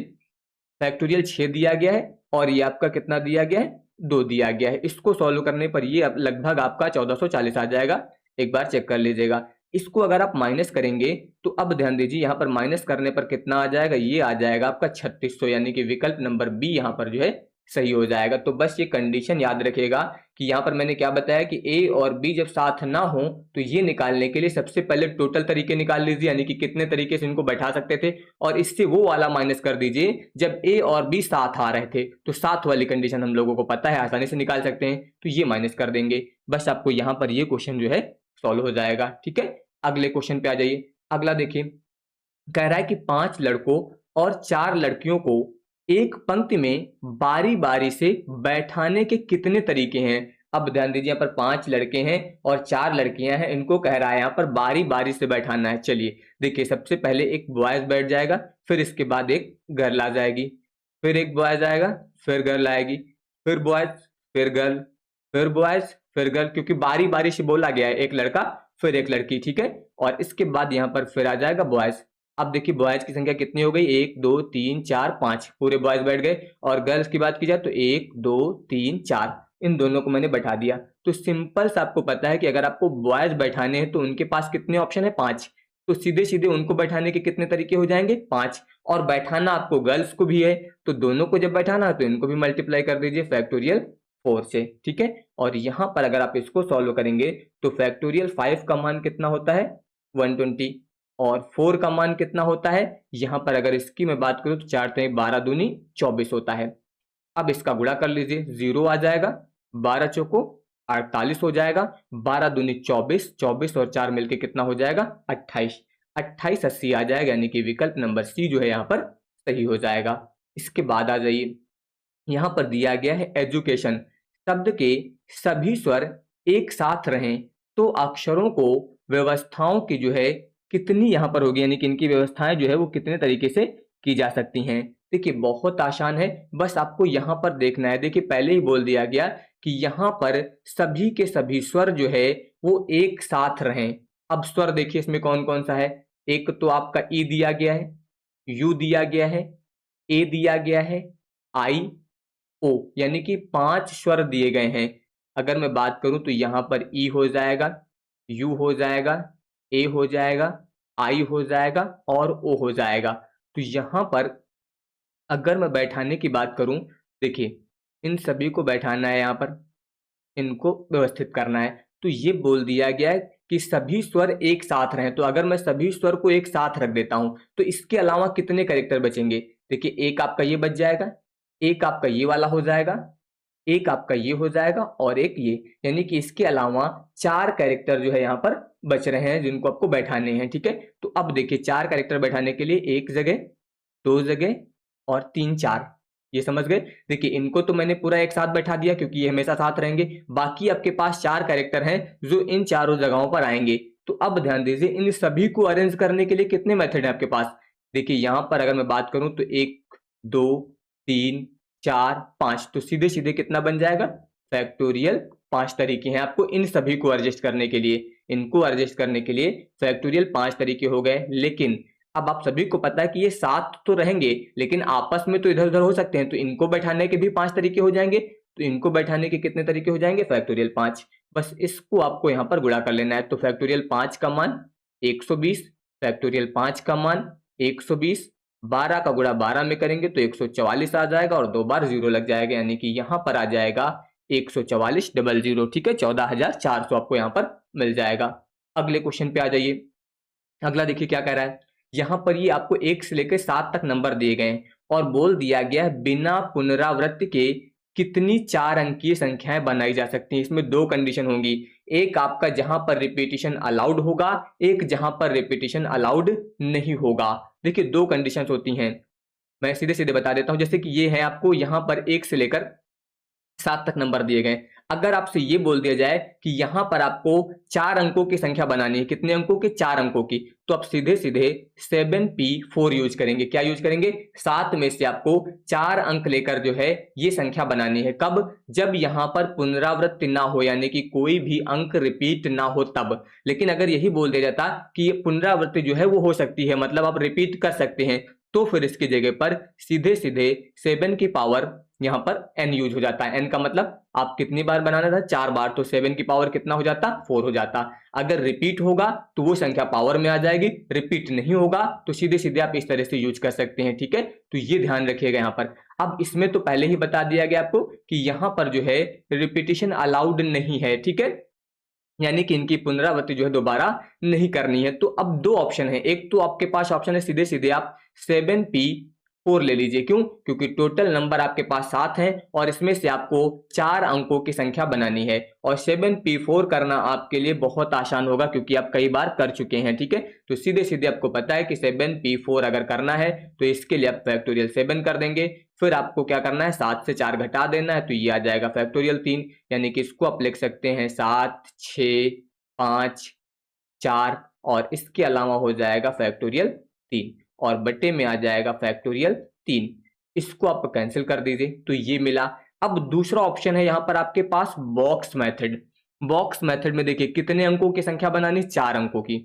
फैक्टोरियल 6 दिया गया है और ये आपका कितना दिया गया है, 2 दिया गया है। इसको सॉल्व करने पर ये लगभग आपका 1440 आ जाएगा, एक बार चेक कर लीजिएगा। इसको अगर आप माइनस करेंगे तो अब ध्यान दीजिए, यहाँ पर माइनस करने पर कितना आ जाएगा, ये आ जाएगा आपका 3600, यानी कि विकल्प नंबर बी यहाँ पर जो है सही हो जाएगा। तो बस ये कंडीशन याद रखिएगा कि यहाँ पर मैंने क्या बताया कि ए और बी जब साथ ना हो, तो ये निकालने के लिए सबसे पहले टोटल तरीके निकाल लीजिए, यानी कि कितने तरीके से इनको बैठा सकते थे, और इससे वो वाला माइनस कर दीजिए जब ए और बी साथ आ रहे थे। तो साथ वाली कंडीशन हम लोगों को पता है, आसानी से निकाल सकते हैं, तो ये माइनस कर देंगे। बस आपको यहाँ पर ये क्वेश्चन जो है सॉल्व हो जाएगा। ठीक है, अगले क्वेश्चन पे आ जाइए। अगला देखिए, कह रहा है कि 5 लड़कों और 4 लड़कियों को एक पंक्ति में बारी बारी से बैठाने के कितने तरीके हैं। अब ध्यान दीजिए, यहाँ पर 5 लड़के हैं और 4 लड़कियां हैं, इनको कह रहा है यहाँ पर बारी बारी से बैठाना है। चलिए देखिए, सबसे पहले एक बॉयज बैठ जाएगा, फिर इसके बाद एक गर्ल आ जाएगी, फिर एक बॉयज आएगा, फिर गर्ल आएगी, फिर बॉयज, फिर गर्ल, फिर बॉयज, फिर गर्ल, क्योंकि बारी बारी से बोला गया है, एक लड़का फिर एक लड़की, ठीक है। और इसके बाद यहाँ पर फिर आ जाएगा बॉयज। अब देखिए बॉयज की संख्या कितनी हो गई, 1 2 3 4 5, पूरे बॉयज बैठ गए। और गर्ल्स की बात की जाए तो 1 2 3 4, इन दोनों को मैंने बैठा दिया। तो सिंपल सा आपको पता है कि अगर आपको बॉयज बैठाने हैं तो उनके पास कितने ऑप्शन है, 5। तो सीधे सीधे उनको बैठाने के कितने तरीके हो जाएंगे, 5। और बैठाना आपको गर्ल्स को भी है, तो दोनों को जब बैठाना है तो इनको भी मल्टीप्लाई कर दीजिए फैक्टोरियल 4 से, ठीक है। और यहां पर अगर आप इसको सॉल्व करेंगे तो फैक्टोरियल 5 का मान कितना होता है, 120। और 4 का मान कितना होता है, यहां पर अगर इसकी मैं बात करूं तो 4 3 12 दूनी 24 होता है। अब इसका गुणा कर लीजिए, 0 आ जाएगा, 12 चौको 48 हो जाएगा, 12 दूनी 24, 24 और 4 मिलके कितना हो जाएगा, 28। 28 80 आ जाएगा, यानी कि विकल्प नंबर सी जो है यहाँ पर सही हो जाएगा। इसके बाद आ जाइए, यहाँ पर दिया गया है एजुकेशन। शब्द के सभी स्वर एक साथ रहें तो अक्षरों को व्यवस्थाओं की जो है कितनी यहाँ पर होगी, यानी कि इनकी व्यवस्थाएं जो है वो कितने तरीके से की जा सकती हैं। देखिए बहुत आसान है, बस आपको यहाँ पर देखना है। देखिए पहले ही बोल दिया गया कि यहाँ पर सभी के सभी स्वर जो है वो एक साथ रहें। अब स्वर देखिए इसमें कौन कौन सा है, एक तो आपका ई दिया गया है, यू दिया गया है, ए दिया गया है, आई, ओ, यानी कि 5 स्वर दिए गए हैं। अगर मैं बात करूं तो यहां पर ई हो जाएगा, यू हो जाएगा, ए हो जाएगा, आई हो जाएगा और ओ हो जाएगा। तो यहां पर अगर मैं बैठाने की बात करूं, देखिए इन सभी को बैठाना है, यहाँ पर इनको व्यवस्थित करना है। तो ये बोल दिया गया है कि सभी स्वर एक साथ रहें। तो अगर मैं सभी स्वर को एक साथ रख देता हूं तो इसके अलावा कितने कैरेक्टर बचेंगे, देखिए एक आपका ये बच जाएगा, एक आपका ये वाला हो जाएगा, एक आपका ये हो जाएगा और एक ये, यानी कि इसके अलावा 4 कैरेक्टर जो है यहाँ पर बच रहे हैं जिनको आपको बैठाने हैं, ठीक है। तो अब देखिए 4 कैरेक्टर बैठाने के लिए 1 जगह, 2 जगह और 3 4, ये समझ गए। देखिए इनको तो मैंने पूरा एक साथ बैठा दिया क्योंकि ये हमेशा साथ रहेंगे। बाकी आपके पास 4 कैरेक्टर हैं जो इन चारों जगहों पर आएंगे। तो अब ध्यान दीजिए इन सभी को अरेंज करने के लिए कितने मेथड है आपके पास। देखिए यहां पर अगर मैं बात करूं तो 1 2 3 4 5, तो सीधे सीधे कितना बन जाएगा, फैक्टोरियल 5 तरीके हैं आपको इन सभी को एडजस्ट करने के लिए। इनको एडजस्ट करने के लिए फैक्टोरियल 5 तरीके हो गए। लेकिन अब आप सभी को पता है कि ये 7 तो रहेंगे लेकिन आपस में तो इधर उधर हो सकते हैं, तो इनको बैठाने के भी 5 तरीके हो जाएंगे। तो इनको बैठाने के कितने तरीके हो जाएंगे, फैक्टोरियल 5। बस इसको आपको यहाँ पर गुणा कर लेना है। तो फैक्टोरियल 5 का मान 120, फैक्टोरियल 5 का मान 120, 12 का गुणा 12 में करेंगे तो 144 आ जाएगा और 2 बार 0 लग जाएगा, यानी कि यहाँ पर आ जाएगा 144 डबल 0, ठीक है। 14,400 आपको यहाँ पर मिल जाएगा। अगले क्वेश्चन पे आ जाइए। अगला देखिए क्या कह रहा है, यहां पर ये आपको 1 से लेकर 7 तक नंबर दिए गए हैं और बोल दिया गया है बिना पुनरावृत्ति के कितनी 4 अंकीय संख्याएं बनाई जा सकती हैं। इसमें 2 कंडीशन होंगी, एक आपका जहां पर रिपीटिशन अलाउड होगा, एक जहां पर रिपीटिशन अलाउड नहीं होगा। देखिए 2 कंडीशंस होती हैं, मैं सीधे सीधे बता देता हूं। जैसे कि ये है आपको यहां पर 1 से लेकर 7 तक नंबर दिए गए। अगर आपसे ये बोल दिया जाए कि यहां पर आपको 4 अंकों की संख्या बनानी है, कितने अंकों की, 4 अंकों की, तो आप सीधे सीधे 7p4 यूज करेंगे। क्या यूज करेंगे, 7 में से आपको 4 अंक लेकर जो है ये संख्या बनानी है। कब, जब यहां पर पुनरावृत्ति ना हो, यानी कि कोई भी अंक रिपीट ना हो तब। लेकिन अगर यही बोल दिया जाता कि ये पुनरावृत्ति जो है वो हो सकती है, मतलब आप रिपीट कर सकते हैं, तो फिर इसकी जगह पर सीधे सीधे 7 की पावर यहां पर n यूज हो जाता है। n का मतलब आप कितनी बार बनाना था, 4 बार, तो 7 की पावर कितना हो जाता, 4 हो जाता। अगर रिपीट होगा तो वो संख्या पावर में आ जाएगी, रिपीट नहीं होगा तो सीधे सीधे आप इस तरह से यूज कर सकते हैं, ठीक है। तो ये ध्यान रखिएगा यहाँ पर। अब इसमें तो पहले ही बता दिया गया आपको कि यहाँ पर जो है रिपीटिशन अलाउड नहीं है, ठीक है, यानी कि इनकी पुनरावृत्ति जो है दोबारा नहीं करनी है। तो अब 2 ऑप्शन है, एक तो आपके पास ऑप्शन है सीधे सीधे आप 7p4 ले लीजिए। क्यों, क्योंकि टोटल नंबर आपके पास 7 हैं और इसमें से आपको 4 अंकों की संख्या बनानी है और 7p4 करना आपके लिए बहुत आसान होगा क्योंकि आप कई बार कर चुके हैं, ठीक है। तो सीधे सीधे आपको पता है कि 7p4 अगर करना है तो इसके लिए आप फैक्टोरियल 7 कर देंगे। फिर आपको क्या करना है, 7 से 4 घटा देना है, तो ये आ जाएगा फैक्टोरियल 3, यानी कि इसको आप लिख सकते हैं 7 6 5 4 और इसके अलावा हो जाएगा फैक्टोरियल 3 और बटे में आ जाएगा फैक्टोरियल 3। इसको आप कैंसिल कर दीजिए तो ये मिला। अब दूसरा ऑप्शन है यहाँ पर आपके पास बॉक्स मेथड। बॉक्स मेथड में देखिए कितने अंकों की संख्या बनानी, 4 अंकों की,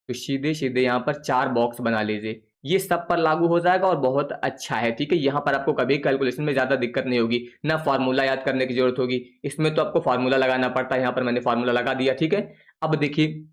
तो सीधे सीधे यहाँ पर 4 बॉक्स बना लीजिए। ये सब पर लागू हो जाएगा और बहुत अच्छा है, ठीक है। यहाँ पर आपको कभी कैलकुलेशन में ज्यादा दिक्कत नहीं होगी, ना फार्मूला याद करने की जरूरत होगी। इसमें तो आपको फार्मूला लगाना पड़ता है, यहाँ पर मैंने फार्मूला लगा दिया, ठीक है। अब देखिए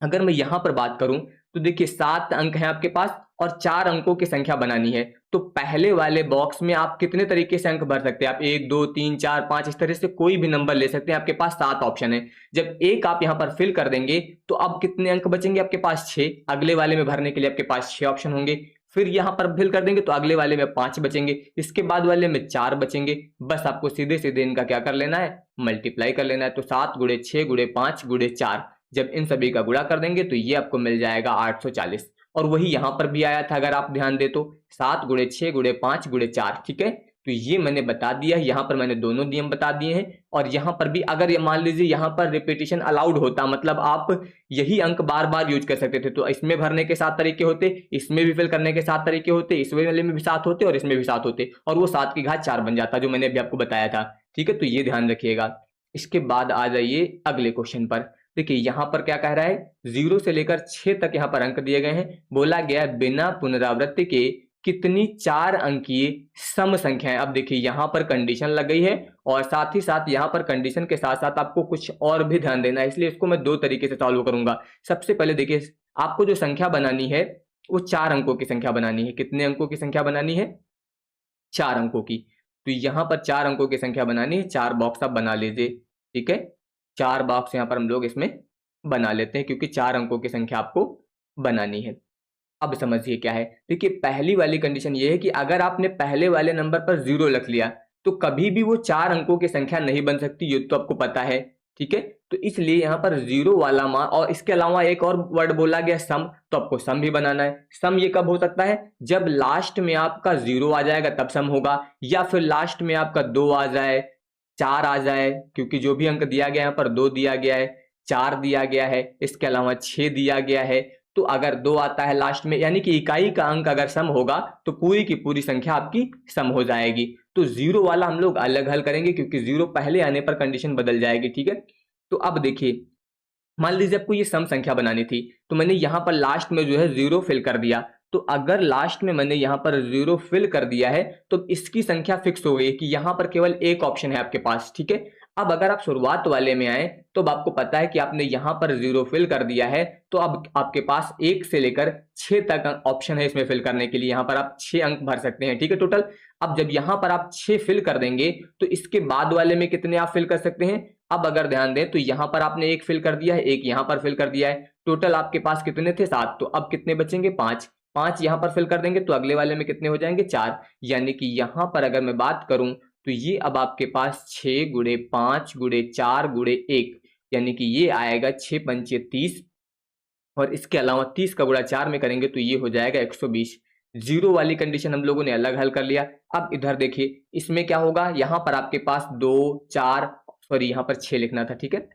अगर मैं यहां पर बात करूं तो देखिए 7 अंक हैं आपके पास और 4 अंकों की संख्या बनानी है। तो पहले वाले बॉक्स में आप कितने तरीके से अंक भर सकते हैं, आप 1 2 3 4 5 इस तरह से कोई भी नंबर ले सकते हैं। आपके पास 7 ऑप्शन है। जब एक आप यहां पर फिल कर देंगे तो अब कितने अंक बचेंगे आपके पास, 6। अगले वाले में भरने के लिए आपके पास 6 ऑप्शन होंगे। फिर यहां पर फिल कर देंगे तो अगले वाले में 5 बचेंगे, इसके बाद वाले में 4 बचेंगे। बस आपको सीधे सीधे इनका क्या कर लेना है, मल्टीप्लाई कर लेना है। तो 7 गुणे 6 गुणे 5 गुणे 4, जब इन सभी का गुणा कर देंगे तो ये आपको मिल जाएगा 840। और वही यहां पर भी आया था, अगर आप ध्यान दे तो 7 गुणे 6 गुणे 5 गुणे 4, ठीक है। तो ये मैंने बता दिया है, यहां पर मैंने दोनों नियम बता दिए हैं। और यहां पर भी अगर ये मान लीजिए यहां पर रिपीटिशन अलाउड होता, मतलब आप यही अंक बार बार यूज कर सकते थे, तो इसमें भरने के 7 तरीके होते, इसमें भी फिल करने के 7 तरीके होते, इस वाले में भी 7 होते और इसमें भी 7 होते, और वो 7 की घात 4 बन जाता, जो मैंने अभी आपको बताया था, ठीक है। तो ये ध्यान रखिएगा। इसके बाद आ जाइए अगले क्वेश्चन पर। देखिए यहां पर क्या कह रहा है, 0 से लेकर 6 तक यहां पर अंक दिए गए हैं। बोला गया बिना पुनरावृत्ति के कितनी 4 अंकीय सम संख्याएं। अब देखिए यहां पर कंडीशन लग गई है और साथ ही साथ यहां पर कंडीशन के साथ साथ आपको कुछ और भी ध्यान देना है, इसलिए इसको मैं 2 तरीके से सॉल्व करूंगा। सबसे पहले देखिए आपको जो संख्या बनानी है वो 4 अंकों की संख्या बनानी है। कितने अंकों की संख्या बनानी है, 4 अंकों की। तो यहां पर 4 अंकों की संख्या बनानी है, 4 बॉक्स आप बना लीजिए, ठीक है। 4 बॉक्स यहां पर हम लोग इसमें बना लेते हैं क्योंकि 4 अंकों की संख्या आपको बनानी है। अब समझिए क्या है, देखिए पहली वाली कंडीशन ये है कि अगर आपने पहले वाले नंबर पर 0 रख लिया तो कभी भी वो 4 अंकों की संख्या नहीं बन सकती, ये तो आपको पता है, ठीक है। तो इसलिए यहां पर 0 वाला मान, और इसके अलावा एक और वर्ड बोला गया सम, तो आपको सम भी बनाना है। सम ये कब हो सकता है, जब लास्ट में आपका 0 आ जाएगा तब सम होगा, या फिर लास्ट में आपका 2 आ जाए, 4 आ जाए, क्योंकि जो भी अंक दिया गया यहाँ पर 2 दिया गया है, 4 दिया गया है, इसके अलावा 6 दिया गया है। तो अगर 2 आता है लास्ट में, यानी कि इकाई का अंक अगर सम होगा तो पूरी की पूरी संख्या आपकी सम हो जाएगी। तो 0 वाला हम लोग अलग हल करेंगे क्योंकि 0 पहले आने पर कंडीशन बदल जाएगी, ठीक है। तो अब देखिए मान लीजिए आपको ये सम संख्या बनानी थी, तो मैंने यहां पर लास्ट में जो है 0 फिल कर दिया। तो अगर लास्ट में मैंने यहां पर 0 फिल कर दिया है तो इसकी संख्या फिक्स हो गई कि यहां पर केवल एक ऑप्शन है आपके पास, ठीक है। अब अगर आप शुरुआत वाले में आए तो अब आपको पता है कि आपने यहां पर 0 फिल कर दिया है, तो अब आपके पास 1 से लेकर 6 तक ऑप्शन है इसमें फिल करने के लिए। यहां पर आप 6 अंक भर सकते हैं, ठीक है, टोटल। अब जब यहां पर आप 6 फिल कर देंगे तो इसके बाद वाले में कितने आप फिल कर सकते हैं। अब अगर ध्यान दें तो यहां पर आपने 1 फिल कर दिया है, 1 यहां पर फिल कर दिया है, टोटल आपके पास कितने थे, 7। तो अब कितने बचेंगे, 5। 5 यहां पर फिल कर देंगे तो अगले वाले में कितने हो जाएंगे, 4। यानी कि यहां पर अगर मैं बात करूं तो ये अब आपके पास 6 गुणे 5 गुणे 4 गुणे 1, यानी कि ये आएगा 6 पंचे 30, और इसके अलावा 30 का गुणा 4 में करेंगे तो ये हो जाएगा 120। 0 वाली कंडीशन हम लोगों ने अलग हल कर लिया। अब इधर देखिए इसमें क्या होगा, यहां पर आपके पास 2 4, सॉरी यहां पर 6 लिखना था, ठीक है,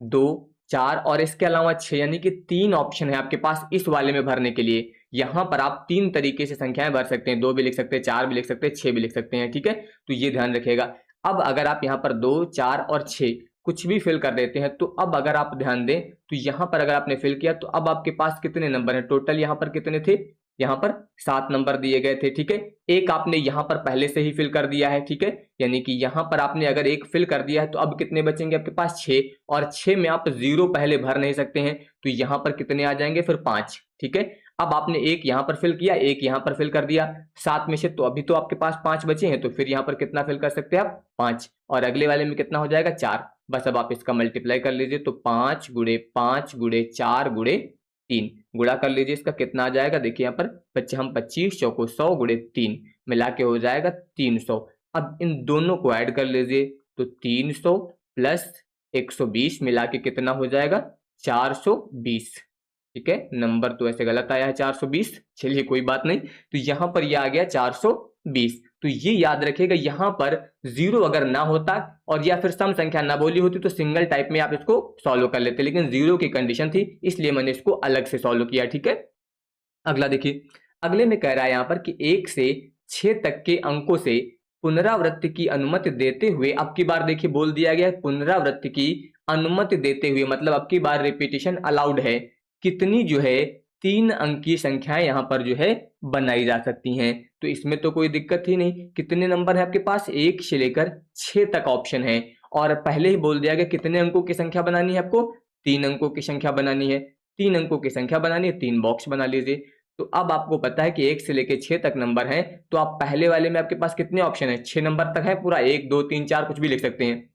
2 4 और इसके अलावा 6, यानी कि 3 ऑप्शन है आपके पास इस वाले में भरने के लिए। यहां पर आप 3 तरीके से संख्याएं भर सकते हैं, 2 भी लिख सकते हैं, 4 भी लिख सकते हैं, 6 भी लिख सकते हैं, ठीक है। तो ये ध्यान रखिएगा। अब अगर आप यहां पर 2 4 और 6 कुछ भी फिल कर देते हैं, तो अब अगर आप ध्यान दें तो यहां पर अगर आपने फिल किया तो अब आपके पास कितने नंबर हैं, टोटल यहां पर कितने थे, यहां पर 7 नंबर दिए गए थे, ठीक है। एक आपने यहां पर पहले से ही फिल कर दिया है, ठीक है, यानी कि यहां पर आपने अगर एक फिल कर दिया है तो अब कितने बचेंगे आपके पास, 6। और 6 में आप 0 पहले भर नहीं सकते हैं, तो यहां पर कितने आ जाएंगे फिर 5, ठीक है। अब आपने एक यहां पर फिल किया, एक यहां पर फिल कर दिया, 7 में से तो अभी तो आपके पास 5 बचे हैं, तो फिर यहां पर कितना फिल कर सकते हैं आप, 5, और अगले वाले में कितना हो जाएगा, 4। बस अब आप इसका मल्टीप्लाई कर लीजिए, तो 5 गुणे 5 गुणे 4 गुणे 3 गुणा कर लीजिए, इसका कितना आ जाएगा, देखिए यहाँ पर बच्चे हम 25 चौको 100 गुणे 3 मिला के हो जाएगा 300। अब इन दोनों को ऐड कर लीजिए, तो 300 प्लस 120 मिला के कितना हो जाएगा, 420, ठीक है। नंबर तो ऐसे गलत आया है 420, चलिए कोई बात नहीं। तो यहां पर यह आ गया 420। तो ये याद रखिएगा, यहां पर 0 अगर ना होता और या फिर सम संख्या ना बोली होती तो सिंगल टाइप में आप इसको सॉल्व कर लेते, लेकिन 0 की कंडीशन थी इसलिए मैंने इसको अलग से सॉल्व किया, ठीक है। अगला देखिए, अगले में कह रहा है यहां पर कि 1 से 6 तक के अंकों से पुनरावृत्ति की अनुमति देते हुए, अब की बार देखिए बोल दिया गया पुनरावृत्ति की अनुमति देते हुए, मतलब अब की बार रिपीटिशन अलाउड है, कितनी जो है 3 अंक की संख्याएं यहाँ पर जो है बनाई जा सकती हैं। तो इसमें तो कोई दिक्कत ही नहीं। कितने नंबर है आपके पास, 1 से लेकर 6 तक ऑप्शन है, और पहले ही बोल दिया गया कितने अंकों की संख्या बनानी है आपको, 3 अंकों की संख्या बनानी है। 3 अंकों की संख्या बनानी है, 3 बॉक्स बना लीजिए। तो अब आपको पता है कि 1 से लेकर 6 तक नंबर हैं, तो आप पहले वाले में आपके पास कितने ऑप्शन है, 6 नंबर तक है पूरा, 1 2 3 4 कुछ भी लिख सकते हैं।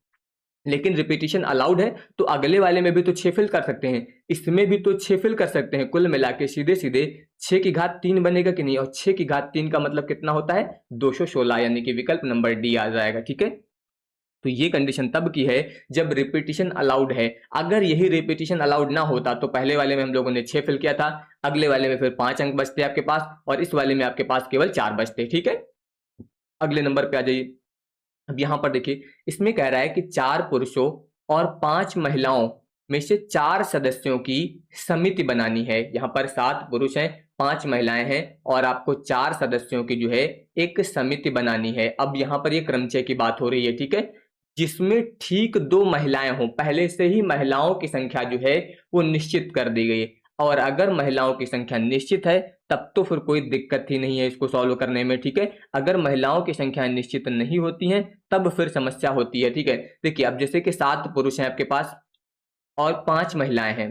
लेकिन रिपीटिशन अलाउड है, तो अगले वाले में भी तो 6 फिल कर सकते हैं, इसमें भी तो 6 फिल कर सकते हैं। कुल मिला के सीधे सीधे 6 की घात 3 बनेगा कि नहीं, और 6 की घात 3 का मतलब कितना होता है, 216, यानी कि विकल्प नंबर डी आ जाएगा। ठीक है, तो ये कंडीशन तब की है जब रिपीटिशन अलाउड है। अगर यही रिपीटिशन अलाउड ना होता तो पहले वाले में हम लोगों ने 6 फिल किया था, अगले वाले में फिर 5 अंक बचते आपके पास, और इस वाले में आपके पास केवल 4 बचते। ठीक है, अगले नंबर पे आ जाइए। अब यहां पर देखिए, इसमें कह रहा है कि 4 पुरुषों और 5 महिलाओं में से 4 सदस्यों की समिति बनानी है। यहाँ पर 7 पुरुष हैं, 5 महिलाएं हैं, और आपको 4 सदस्यों की जो है एक समिति बनानी है। अब यहाँ पर ये क्रमचय की बात हो रही है, ठीक है, जिसमें ठीक 2 महिलाएं हों। पहले से ही महिलाओं की संख्या जो है वो निश्चित कर दी गई है, और अगर महिलाओं की संख्या निश्चित है तब तो फिर कोई दिक्कत ही नहीं है इसको सॉल्व करने में। ठीक है, अगर महिलाओं की संख्या निश्चित नहीं होती हैं तब फिर समस्या होती है। ठीक है, देखिए अब जैसे कि 7 पुरुष हैं आपके पास और 5 महिलाएं हैं,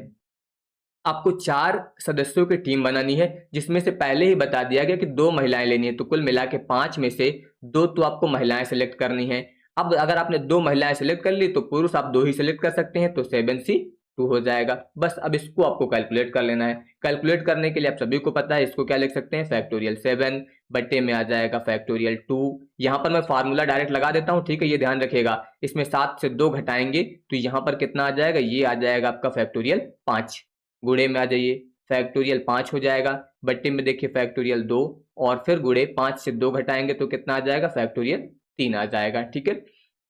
आपको 4 सदस्यों की टीम बनानी है, जिसमें से पहले ही बता दिया गया कि 2 महिलाएं लेनी है, तो कुल मिला के 5 में से 2 तो आपको महिलाएं सेलेक्ट करनी है। अब अगर आपने 2 महिलाएं सेलेक्ट कर ली तो पुरुष आप 2 ही सेलेक्ट कर सकते हैं, तो 7C2 हो जाएगा। बस अब इसको आपको कैलकुलेट कर लेना है। कैलकुलेट करने के लिए आप सभी को पता है, इसको क्या लिख सकते हैं, फैक्टोरियल 7 बट्टे में आ जाएगा फैक्टोरियल 2। यहाँ पर मैं फार्मूला डायरेक्ट लगा देता हूँ, ठीक है, ये ध्यान रखिएगा। इसमें 7 से 2 घटाएंगे तो यहाँ पर कितना आ जाएगा, ये आ जाएगा आपका फैक्टोरियल 5। गुणे में आ जाइए, फैक्टोरियल 5 हो जाएगा, बट्टे में देखिए फैक्टोरियल 2, और फिर गुणे 5 से 2 घटाएंगे तो कितना आ जाएगा, फैक्टोरियल 3 आ जाएगा। ठीक है,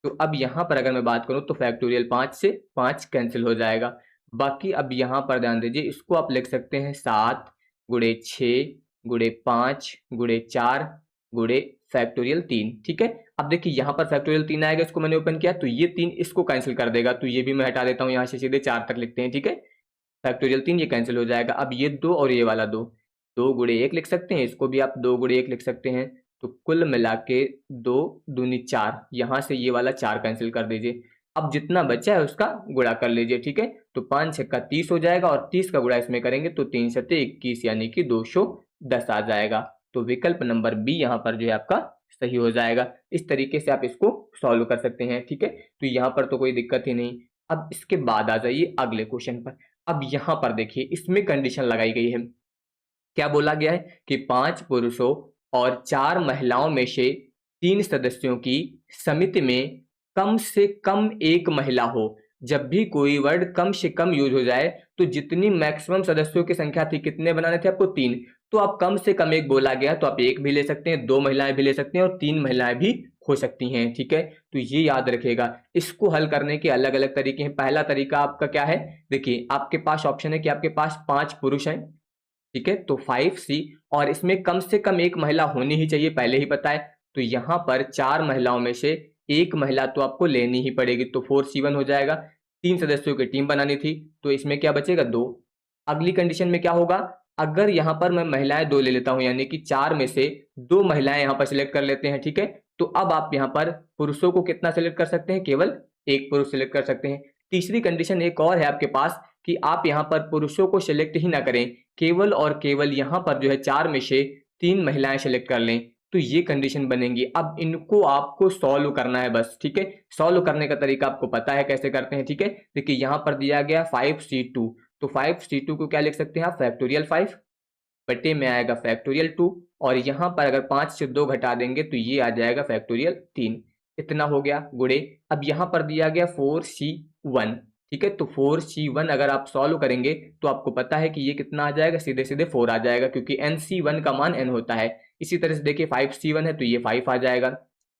तो अब यहाँ पर अगर मैं बात करूँ तो फैक्टोरियल 5 से 5 कैंसिल हो जाएगा। बाकी अब यहाँ पर ध्यान दीजिए, इसको आप लिख सकते हैं 7 गुणे 6 गुणे 5 गुणे 4 गुणे फैक्टोरियल 3। ठीक है, अब देखिए यहाँ पर फैक्टोरियल 3 आएगा, इसको मैंने ओपन किया तो ये 3 इसको कैंसिल कर देगा, तो ये भी मैं हटा देता हूँ, यहाँ से सीधे 4 तक लिखते हैं। ठीक है, फैक्टोरियल 3 ये कैंसिल हो जाएगा। अब ये 2 और ये वाला 2, 2 गुणे 1 लिख सकते हैं, इसको भी आप 2 गुणे 1 लिख सकते हैं, तो कुल मिला के 2 दूनी 4, यहाँ से ये वाला 4 कैंसिल कर दीजिए। अब जितना बचा है उसका गुणा कर लीजिए। ठीक है, तो 5 छक्का 30 हो जाएगा, और 30 का गुणा इसमें करेंगे तो 3 सत्ते 21, यानी कि 210 आ जाएगा। तो विकल्प नंबर बी यहाँ पर जो है आपका सही हो जाएगा। इस तरीके से आप इसको सॉल्व कर सकते हैं। ठीक है, तो यहाँ पर तो कोई दिक्कत ही नहीं। अब इसके बाद आ जाइए अगले क्वेश्चन पर। अब यहाँ पर देखिए, इसमें कंडीशन लगाई गई है, क्या बोला गया है कि 5 पुरुषों और 4 महिलाओं में से 3 सदस्यों की समिति में कम से कम 1 महिला हो। जब भी कोई वर्ड कम से कम यूज हो जाए तो जितनी मैक्सिमम सदस्यों की संख्या थी, कितने बनाने थे आपको, 3, तो आप कम से कम 1 बोला गया तो आप 1 भी ले सकते हैं, 2 महिलाएं भी ले सकते हैं, और 3 महिलाएं भी हो सकती हैं। ठीक है, तो ये याद रखिएगा। इसको हल करने के अलग अलग तरीके हैं। पहला तरीका आपका क्या है, देखिए आपके पास ऑप्शन है कि आपके पास 5 पुरुष हैं, ठीक है, तो 5C, और इसमें कम से कम 1 महिला होनी ही चाहिए, पहले ही पता है। तो यहाँ पर 4 महिलाओं में से 1 महिला तो आपको लेनी ही पड़ेगी, तो 4C1 हो जाएगा। 3 सदस्यों की टीम बनानी थी, तो इसमें क्या बचेगा, 2। अगली कंडीशन में क्या होगा, अगर यहाँ पर मैं महिलाएं 2 ले लेता हूं, यानी कि 4 में से 2 महिलाएं यहाँ पर सिलेक्ट कर लेते हैं। ठीक है, तो अब आप यहाँ पर पुरुषों को कितना सिलेक्ट कर सकते हैं, केवल 1 पुरुष सिलेक्ट कर सकते हैं। तीसरी कंडीशन एक और है आपके पास कि आप यहाँ पर पुरुषों को सिलेक्ट ही ना करें, केवल और केवल यहाँ पर जो है 4 में से 3 महिलाएं सिलेक्ट कर लें, तो ये कंडीशन बनेंगी। अब इनको आपको सॉल्व करना है बस। ठीक है, सॉल्व करने का तरीका आपको पता है कैसे करते हैं। ठीक है, देखिए यहाँ पर दिया गया 5C2, तो 5C2 को क्या लिख सकते हैं आप, फैक्टोरियल 5 बटे में आएगा फैक्टोरियल 2, और यहाँ पर अगर 5 से 2 घटा देंगे तो ये आ जाएगा फैक्टोरियल 3। इतना हो गया गुणे। अब यहाँ पर दिया गया 4C1, ठीक है, तो 4C1 अगर आप सॉल्व करेंगे तो आपको पता है कि ये कितना आ जाएगा, सीधे सीधे 4 आ जाएगा, क्योंकि NC1 का मान n होता है। इसी तरह से देखिए 5C1 है तो ये 5 आ जाएगा।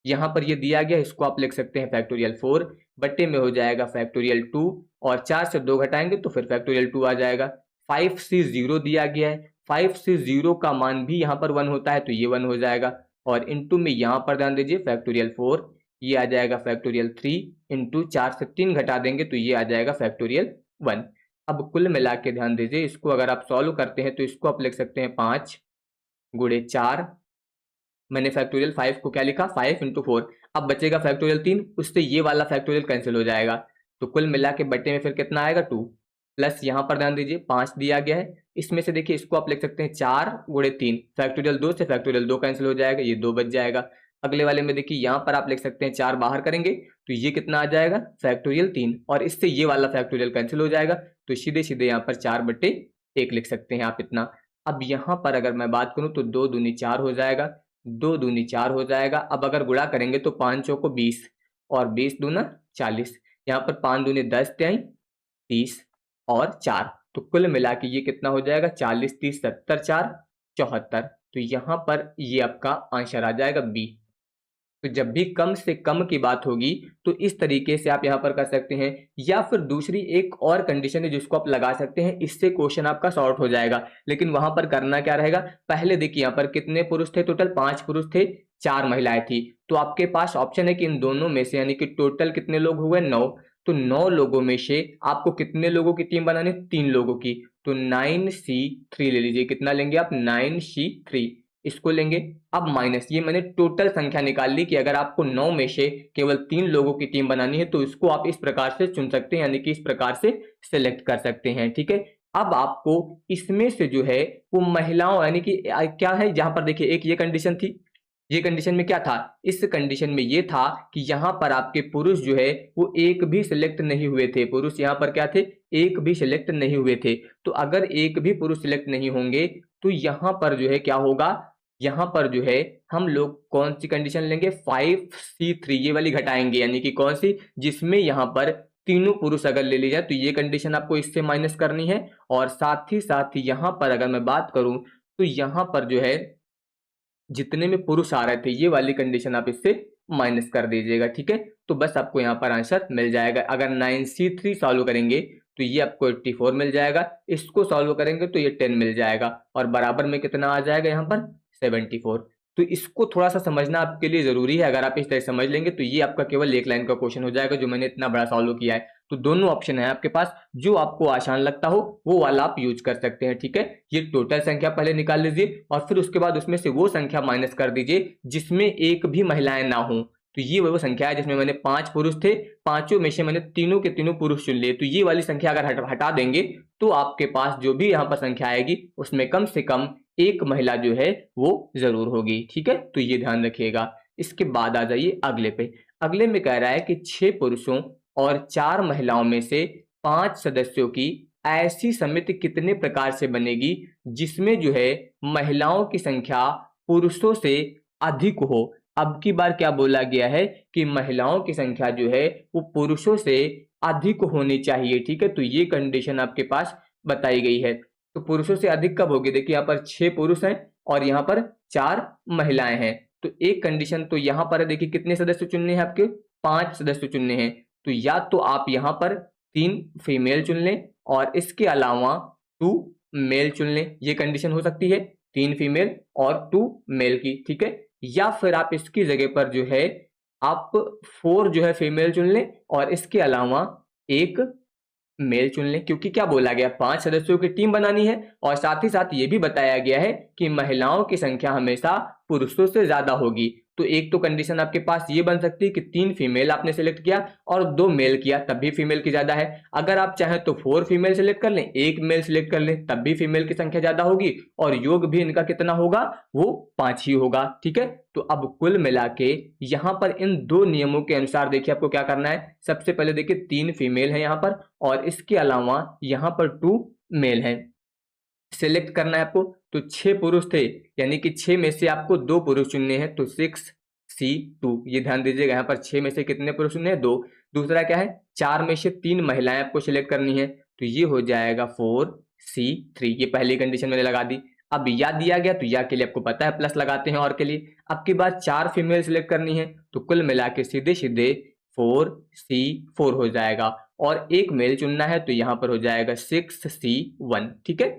यहाँ पर ये दिया गया, इसको आप लिख सकते हैं फैक्टोरियल 4 बट्टे में हो जाएगा फैक्टोरियल 2, और 4 से 2 घटाएंगे तो फिर फैक्टोरियल 2 आ जाएगा। 5C0 दिया गया है, 5C0 का मान भी यहाँ पर 1 होता है, तो ये 1 हो जाएगा। और इनटू में यहाँ पर ध्यान दीजिए फैक्टोरियल 4, ये आ जाएगा फैक्टोरियल 3 इंटू 4 से 3 घटा देंगे तो ये आ जाएगा फैक्टोरियल 1। अब कुल मिला के ध्यान दीजिए, इसको अगर आप सॉल्व करते हैं तो इसको आप लिख सकते हैं 5 गुणे 4, मैंने फैक्टोरियल 5 को क्या लिखा 5 इंटू 4। अब बचेगा फैक्टोरियल 3, उससे ये वाला फैक्टोरियल कैंसिल हो जाएगा, तो कुल मिला के बटे में फिर कितना आएगा 2, प्लस यहाँ पर ध्यान दीजिए 5 दिया गया है, इसमें से देखिए इसको आप लिख सकते हैं 4 गुणे 3, फैक्टोरियल 2 से फैक्टोरियल 2 कैंसिल हो जाएगा, ये 2 बच जाएगा। अगले वाले में देखिए यहाँ पर आप लिख सकते हैं 4 बाहर करेंगे तो ये कितना आ जाएगा फैक्टोरियल 3, और इससे ये वाला फैक्टोरियल कैंसिल हो जाएगा, तो सीधे सीधे यहाँ पर 4/1 लिख सकते हैं आप इतना। अब यहाँ पर अगर मैं बात करूँ तो 2 दूनी 4 हो जाएगा, 2 दूनी 4 हो जाएगा। अब अगर गुणा करेंगे तो 5 चौको 20 और 20 दूना 40, यहाँ पर 5 दूनी 10 त्याई 30 और 4, तो कुल मिला के ये कितना हो जाएगा 40 30 70 4 74, तो यहाँ पर ये आपका आंसर आ जाएगा बी। तो जब भी कम से कम की बात होगी तो इस तरीके से आप यहाँ पर कर सकते हैं, या फिर दूसरी एक और कंडीशन है जिसको आप लगा सकते हैं, इससे क्वेश्चन आपका सॉर्ट हो जाएगा। लेकिन वहां पर करना क्या रहेगा, पहले देखिए यहाँ पर कितने पुरुष थे, टोटल 5 पुरुष थे 4 महिलाएं थी, तो आपके पास ऑप्शन है कि इन दोनों में से यानी कि टोटल कितने लोग हुए 9, तो 9 लोगों में से आपको कितने लोगों की टीम बनानी, 3 लोगों की, तो 9C3 ले लीजिए, कितना लेंगे आप 9C3 इसको लेंगे। अब माइनस, ये मैंने टोटल संख्या निकाल ली कि अगर आपको 9 में से केवल 3 लोगों की टीम बनानी है तो इसको आप इस प्रकार से चुन सकते हैं, यानी कि इस प्रकार से सिलेक्ट कर सकते हैं, ठीक है। अब आपको इसमें से जो है वो महिलाओं यानी कि क्या है, जहां पर देखिए एक ये कंडीशन थी, ये कंडीशन में क्या था, इस कंडीशन में ये था कि यहाँ पर आपके पुरुष जो है वो एक भी सिलेक्ट नहीं हुए थे, पुरुष यहाँ पर क्या थे, एक भी सिलेक्ट नहीं हुए थे। तो अगर एक भी पुरुष सिलेक्ट नहीं होंगे तो यहाँ पर जो है क्या होगा, यहाँ पर जो है हम लोग कौन सी कंडीशन लेंगे 5C3 ये वाली घटाएंगे, यानी कि कौन सी, जिसमें यहाँ पर तीनों पुरुष अगर ले ली जाए तो ये कंडीशन आपको इससे माइनस करनी है, और साथ ही यहाँ पर अगर मैं बात करूं तो यहाँ पर जो है जितने में पुरुष आ रहे थे ये वाली कंडीशन आप इससे माइनस कर दीजिएगा, ठीक है। तो बस आपको यहाँ पर आंसर मिल जाएगा। अगर 9C3 सॉल्व करेंगे तो ये आपको 84 मिल जाएगा, इसको सॉल्व करेंगे तो ये 10 मिल जाएगा, और बराबर में कितना आ जाएगा यहाँ पर 74। तो इसको थोड़ा सा समझना आपके लिए जरूरी है, अगर आप इस तरह समझ लेंगे तो ये आपका केवल एक लाइन का क्वेश्चन हो जाएगा जो मैंने इतना बड़ा सॉल्व किया है। तो दोनों ऑप्शन है आपके पास, जो आपको आसान लगता हो वो वाला आप यूज कर सकते हैं, ठीक है। ये टोटल संख्या पहले निकाल लीजिए और फिर उसके बाद उसमें से वो संख्या माइनस कर दीजिए जिसमें एक भी महिलाएं ना हो। तो ये वो संख्या है जिसमें मैंने 5 पुरुष थे, पांचों में से मैंने तीनों के तीनों पुरुष चुन लिए, तो ये वाली संख्या अगर हटा देंगे तो आपके पास जो भी यहाँ पर संख्या आएगी उसमें कम से कम एक महिला जो है वो जरूर होगी, ठीक है। तो ये ध्यान रखिएगा। इसके बाद आ जाइए अगले पे। अगले में कह रहा है कि 6 पुरुषों और 4 महिलाओं में से 5 सदस्यों की ऐसी समिति कितने प्रकार से बनेगी जिसमें जो है महिलाओं की संख्या पुरुषों से अधिक हो। अब की बार क्या बोला गया है कि महिलाओं की संख्या जो है वो पुरुषों से अधिक होनी चाहिए, ठीक है। तो ये कंडीशन आपके पास बताई गई है। तो पुरुषों से अधिक कब होगी, देखिए यहाँ पर 6 पुरुष हैं और यहाँ पर 4 महिलाएं हैं, तो एक कंडीशन तो यहाँ पर है, देखिए कितने सदस्य चुनने हैं आपके, 5 सदस्य चुनने हैं। तो या तो आप यहाँ पर 3 फीमेल चुन लें और इसके अलावा 2 मेल चुन लें, ये कंडीशन हो सकती है 3 फीमेल और 2 मेल की, ठीक है। या फिर आप इसकी जगह पर जो है आप 4 जो है फीमेल चुन लें और इसके अलावा 1 मेल चुन लें, क्योंकि क्या बोला गया 5 सदस्यों की टीम बनानी है और साथ ही साथ ये भी बताया गया है कि महिलाओं की संख्या हमेशा पुरुषों से ज्यादा होगी। तो एक तो कंडीशन आपके पास ये बन सकती है कि 3 फीमेल आपने सिलेक्ट किया और 2 मेल किया तब भी फीमेल की ज्यादा है। अगर आप चाहें तो 4 फीमेल सिलेक्ट कर लें, 1 मेल सिलेक्ट कर लें, तब भी फीमेल की संख्या ज्यादा होगी और योग भी इनका कितना होगा, वो 5 ही होगा, ठीक है। तो अब कुल मिला के यहाँ पर इन 2 नियमों के अनुसार देखिए आपको क्या करना है। सबसे पहले देखिए 3 फीमेल है यहाँ पर और इसके अलावा यहाँ पर 2 मेल है, सिलेक्ट करना है आपको। तो 6 पुरुष थे यानी कि 6 में से आपको 2 पुरुष चुनने हैं, तो 6C2 ये ध्यान दीजिएगा, यहाँ पर 6 में से कितने पुरुष चुनने हैं, 2। दूसरा क्या है, 4 में से 3 महिलाएं आपको सिलेक्ट करनी है, तो ये हो जाएगा 4C3, ये पहली कंडीशन मैंने लगा दी। अब या दिया गया तो या के लिए आपको पता है प्लस लगाते हैं और के लिए। अब के बाद 4 फीमेल सिलेक्ट करनी है, तो कुल मिला के सीधे सीधे 4C4 हो जाएगा और 1 मेल चुनना है तो यहाँ पर हो जाएगा 6C1, ठीक है।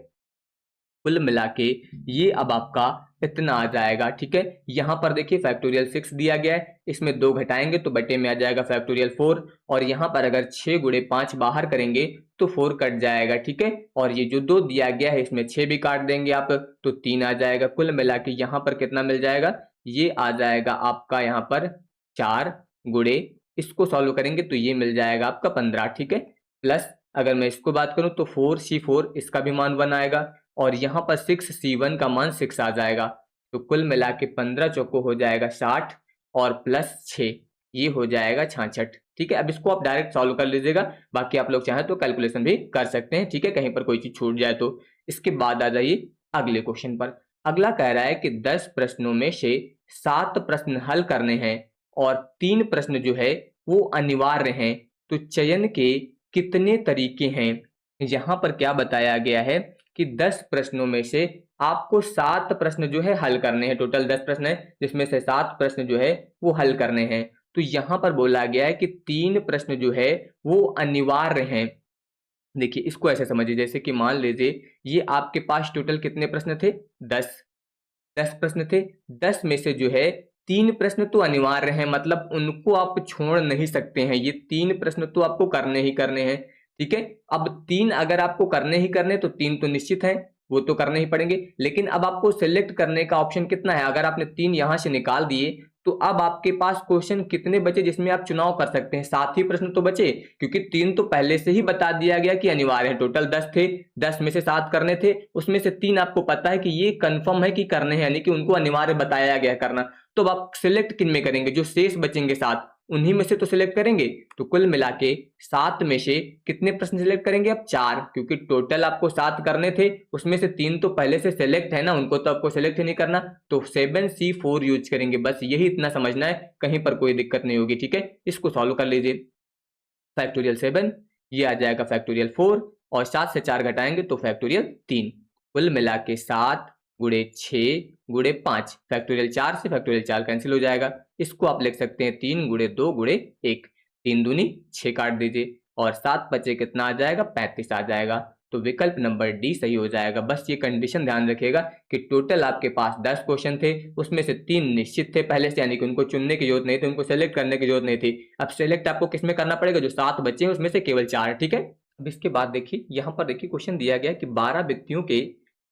कुल मिला के ये अब आपका इतना आ जाएगा। ठीक है, यहाँ पर देखिए फैक्टोरियल 6 दिया गया है, इसमें 2 घटाएंगे तो बटे में आ जाएगा फैक्टोरियल 4, और यहाँ पर अगर 6 गुणे 5 बाहर करेंगे तो 4 कट जाएगा। ठीक है, और ये जो 2 दिया गया है इसमें 6 भी काट देंगे आप तो 3 आ जाएगा। कुल मिला के यहाँ पर कितना मिल जाएगा, ये आ जाएगा आपका यहाँ पर 4 गुणे, इसको सॉल्व करेंगे तो ये मिल जाएगा आपका 15। ठीक है, प्लस अगर मैं इसको बात करूं तो 4C4 इसका भी मान 1 आएगा, और यहाँ पर 6C1 का मान 6 आ जाएगा। तो कुल मिला के 15 चौको हो जाएगा 60 और प्लस 6 ये हो जाएगा 66। ठीक है, अब इसको आप डायरेक्ट सॉल्व कर लीजिएगा, बाकी आप लोग चाहें तो कैलकुलेशन भी कर सकते हैं। ठीक है, कहीं पर कोई चीज छूट जाए तो। इसके बाद आ जाइए अगले क्वेश्चन पर। अगला कह रहा है कि 10 प्रश्नों में से 7 प्रश्न हल करने हैं और 3 प्रश्न जो है वो अनिवार्य हैं, तो चयन के कितने तरीके हैं। यहाँ पर क्या बताया गया है कि 10 प्रश्नों में से आपको 7 प्रश्न जो है हल करने हैं। टोटल 10 प्रश्न है जिसमें से 7 प्रश्न जो है वो हल करने हैं। तो यहाँ पर बोला गया है कि 3 प्रश्न जो है वो अनिवार्य हैं। देखिए इसको ऐसे समझिए, जैसे कि मान लीजिए ये आपके पास टोटल कितने प्रश्न थे, 10 प्रश्न थे। 10 में से जो है 3 प्रश्न तो अनिवार्य हैं, मतलब उनको आप छोड़ नहीं सकते हैं, ये 3 प्रश्न तो आपको करने ही करने हैं। ठीक है, अब 3 अगर आपको करने ही करने तो 3 तो निश्चित है, वो तो करने ही पड़ेंगे। लेकिन अब आपको सिलेक्ट करने का ऑप्शन कितना है, अगर आपने 3 यहां से निकाल दिए तो अब आपके पास क्वेश्चन कितने बचे जिसमें आप चुनाव कर सकते हैं, 7 ही प्रश्न तो बचे, क्योंकि 3 तो पहले से ही बता दिया गया कि अनिवार्य है। टोटल 10 थे, 10 में से 7 करने थे, उसमें से 3 आपको पता है कि ये कंफर्म है कि करने हैं, यानी कि उनको अनिवार्य बताया गया करना। तो अब आप सिलेक्ट किन में करेंगे, जो शेष बचेंगे 7 उन्हीं में से तो सिलेक्ट करेंगे। तो कुल मिला के 7 में से कितने प्रश्न सिलेक्ट करेंगे, अब 4, क्योंकि टोटल आपको 7 करने थे, उसमें से 3 तो पहले से सिलेक्ट है ना, उनको तो आपको सिलेक्ट ही नहीं करना, तो 7C4 यूज करेंगे। बस यही इतना समझना है, कहीं पर कोई दिक्कत नहीं होगी। ठीक है, इसको सॉल्व कर लीजिए। फैक्टोरियल 7 ये आ जाएगा फैक्टोरियल 4, और 7 से 4 घटाएंगे तो फैक्टोरियल 3। कुल मिला के 7 गुणे 6 गुणे 5, फैक्टोरियल 4 से फैक्टोरियल 4 कैंसिल हो जाएगा। इसको आप लिख सकते हैं 3 गुणे 2 गुणे 1, 3 दूनी 6 काट दीजिए, और 7 बचे कितना आ जाएगा, 35 आ जाएगा। तो विकल्प नंबर डी सही हो जाएगा। बस ये कंडीशन ध्यान रखिएगा कि टोटल आपके पास 10 क्वेश्चन थे, उसमें से 3 निश्चित थे पहले से, यानी कि उनको चुनने की जरूरत नहीं थी, उनको सेलेक्ट करने की जरूरत नहीं थी। अब सेलेक्ट आपको किसमें करना पड़ेगा, जो 7 बचे हैं उसमें से केवल 4। ठीक है, अब इसके बाद देखिए यहाँ पर देखिए क्वेश्चन दिया गया कि 12 व्यक्तियों के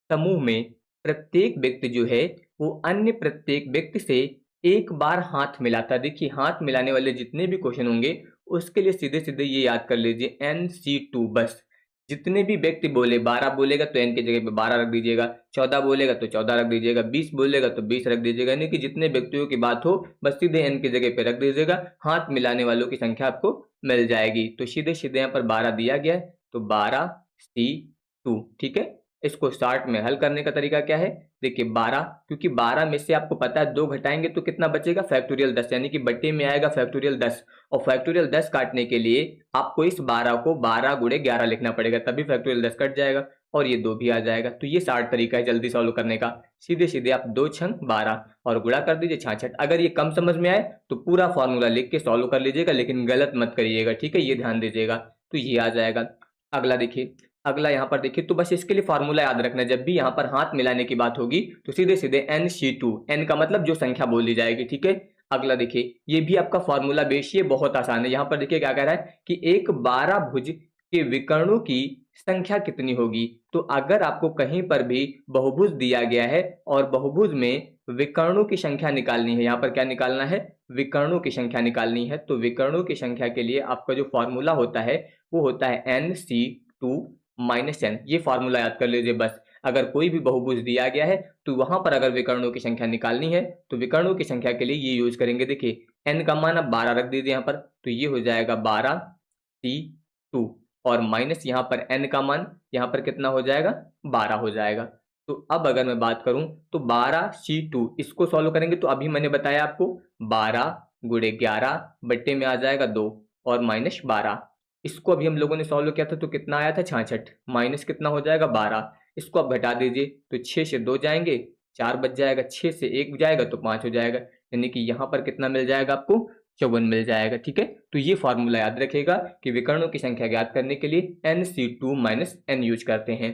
समूह में प्रत्येक व्यक्ति जो है वो अन्य प्रत्येक व्यक्ति से एक बार हाथ मिलाता। देखिए हाथ मिलाने वाले जितने भी क्वेश्चन होंगे उसके लिए सीधे सीधे ये याद कर लीजिए NC2। बस जितने भी व्यक्ति बोले, 12 बोलेगा तो n की जगह पे 12 रख दीजिएगा, 14 बोलेगा तो 14 रख दीजिएगा, 20 बोलेगा तो 20 रख दीजिएगा, यानी कि जितने व्यक्तियों की बात हो बस सीधे n की जगह पे रख दीजिएगा, हाथ मिलाने वालों की संख्या आपको मिल जाएगी। तो सीधे सीधे यहाँ पर 12 दिया गया है, तो 12C2। ठीक है, इसको शॉर्ट में हल करने का तरीका क्या है, देखिए 12, क्योंकि 12 में से आपको पता है 2 घटाएंगे तो कितना बचेगा, फैक्टोरियल 10, यानी कि बटे में आएगा फैक्टोरियल 10, और फैक्टोरियल 10 काटने के लिए आपको इस 12 को 12 गुणे 11 लिखना पड़ेगा, तभी फैक्टोरियल 10 कट जाएगा, और ये 2 भी आ जाएगा। तो ये शॉर्ट तरीका है जल्दी सॉल्व करने का। सीधे सीधे आप 2 छंग 12 और गुणा कर दीजिए 66। अगर ये कम समझ में आए तो पूरा फॉर्मूला लिख के सॉल्व कर लीजिएगा, लेकिन गलत मत करिएगा। ठीक है, ये ध्यान दीजिएगा। तो ये आ जाएगा। अगला देखिए, अगला यहाँ पर देखिए, तो बस इसके लिए फॉर्मूला याद रखना, जब भी यहाँ पर हाथ मिलाने की बात होगी तो सीधे सीधे NC2, n का मतलब जो संख्या बोली जाएगी। ठीक है, अगला देखिए, ये भी आपका फॉर्मूला बेस, ये बहुत आसान है। यहाँ पर देखिए क्या कह रहा है कि एक 12 भुज के विकर्णों की संख्या कितनी होगी। तो अगर आपको कहीं पर भी बहुभुज दिया गया है और बहुभुज में विकर्णों की संख्या निकालनी है, यहाँ पर क्या निकालना है, विकर्णों की संख्या निकालनी है, तो विकर्णों की संख्या के लिए आपका जो फॉर्मूला होता है वो होता है NC2 - n। ये फॉर्मूला याद कर लीजिए बस। अगर कोई भी बहुभुज दिया गया है तो वहां पर अगर विकर्णों की संख्या निकालनी है तो विकर्णों की संख्या के लिए ये यूज करेंगे। देखिए n का मान अब 12 रख दीजिए यहाँ पर, तो ये हो जाएगा 12C2, और माइनस यहाँ पर n का मान यहाँ पर कितना हो जाएगा, 12 हो जाएगा। तो अब अगर मैं बात करूं तो 12C2 इसको सॉल्व करेंगे तो अभी मैंने बताया आपको 12 गुणे 11 बट्टे में आ जाएगा 2 और -12। इसको अभी हम लोगों ने सॉल्व किया था तो कितना आया था, 66, माइनस कितना हो जाएगा, 12। इसको आप घटा दीजिए तो 6 से 2 जाएंगे, 4 बच जाएगा, 6 से 1 जाएगा तो 5 हो जाएगा, यानी कि यहाँ पर कितना मिल जाएगा आपको, 54 मिल जाएगा। ठीक है, तो ये फॉर्मूला याद रखेगा कि विकर्णों की संख्या ज्ञात करने के लिए NC2 - n यूज करते हैं।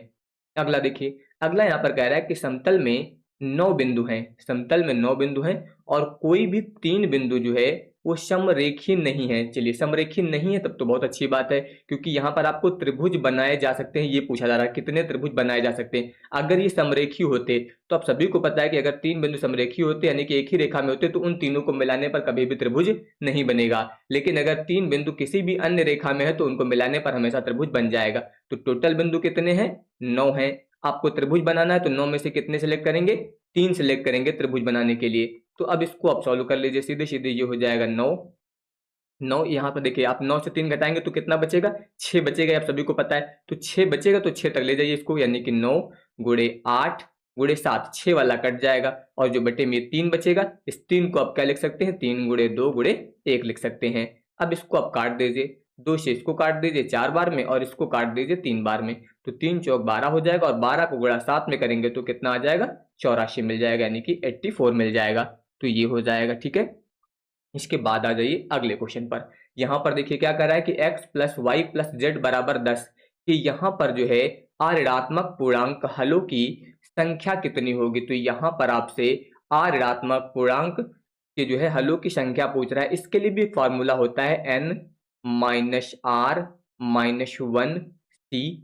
अगला देखिए, अगला यहाँ पर कह रहा है कि समतल में 9 बिंदु हैं, समतल में 9 बिंदु हैं और कोई भी 3 बिंदु जो है वो समरेखीय नहीं है। चलिए समरेखीय नहीं है तब तो बहुत अच्छी बात है, क्योंकि यहाँ पर आपको त्रिभुज बनाए जा सकते हैं, ये पूछा जा रहा है कितने त्रिभुज बनाए जा सकते हैं। अगर ये समरेखीय होते तो आप सभी को पता है कि अगर 3 बिंदु समरेखीय होते यानी कि एक ही रेखा में होते तो उन तीनों को मिलाने पर कभी भी त्रिभुज नहीं बनेगा। लेकिन अगर 3 बिंदु किसी भी अन्य रेखा में है तो उनको मिलाने पर हमेशा त्रिभुज बन जाएगा। तो टोटल बिंदु कितने हैं? 9 हैं। आपको त्रिभुज बनाना है तो 9 में से कितने सिलेक्ट करेंगे? 3 सिलेक्ट करेंगे त्रिभुज बनाने के लिए। तो अब इसको आप सॉल्व कर लीजिए, सीधे सीधे ये हो जाएगा 9। 9 यहाँ पर देखिए, आप 9 से 3 घटाएंगे तो कितना बचेगा? 6 बचेगा, आप सभी को पता है। तो 6 बचेगा तो 6 तक ले जाइए इसको, यानी कि 9 गुणे 8 गुणे 7, 6 वाला कट जाएगा और जो बटे में 3 बचेगा, इस 3 को आप क्या लिख सकते हैं? 3 गुणे 2 गुणे 1 लिख सकते हैं। अब इसको आप काट दीजिए, 2 से इसको काट दीजिए 4 बार में और इसको काट दीजिए 3 बार में। तो 3 चौक 12 हो जाएगा और 12 को गुणा 7 में करेंगे तो कितना आ जाएगा? 84 मिल जाएगा, यानी कि 84 मिल जाएगा। तो ये हो जाएगा, ठीक है। इसके बाद आ जाइए अगले क्वेश्चन पर। यहाँ पर देखिए क्या कर रहा है कि x plus y plus z बराबर 10 कि यहाँ पर जो है अऋणात्मक पूर्णांक हलों की संख्या कितनी होगी। तो यहाँ पर आपसे अऋणात्मक पूर्णांक के जो है हलों की संख्या पूछ रहा है। इसके लिए भी एक फॉर्मूला होता है n minus r minus 1 c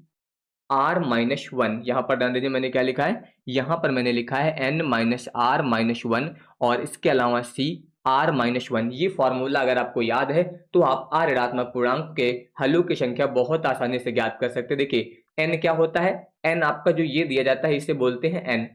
r minus 1। यहाँ पर ध्यान दीजिए मैंने क्या लिखा है, यहाँ पर मैंने लिखा है n माइनस आर माइनस 1 और इसके अलावा सी आर माइनस 1। ये फॉर्मूला अगर आपको याद है तो आप ऋणात्मक पूर्णांक के हलों की संख्या बहुत आसानी से ज्ञात कर सकते हैं। देखिए n क्या होता है? n आपका जो ये दिया जाता है इसे बोलते हैं n।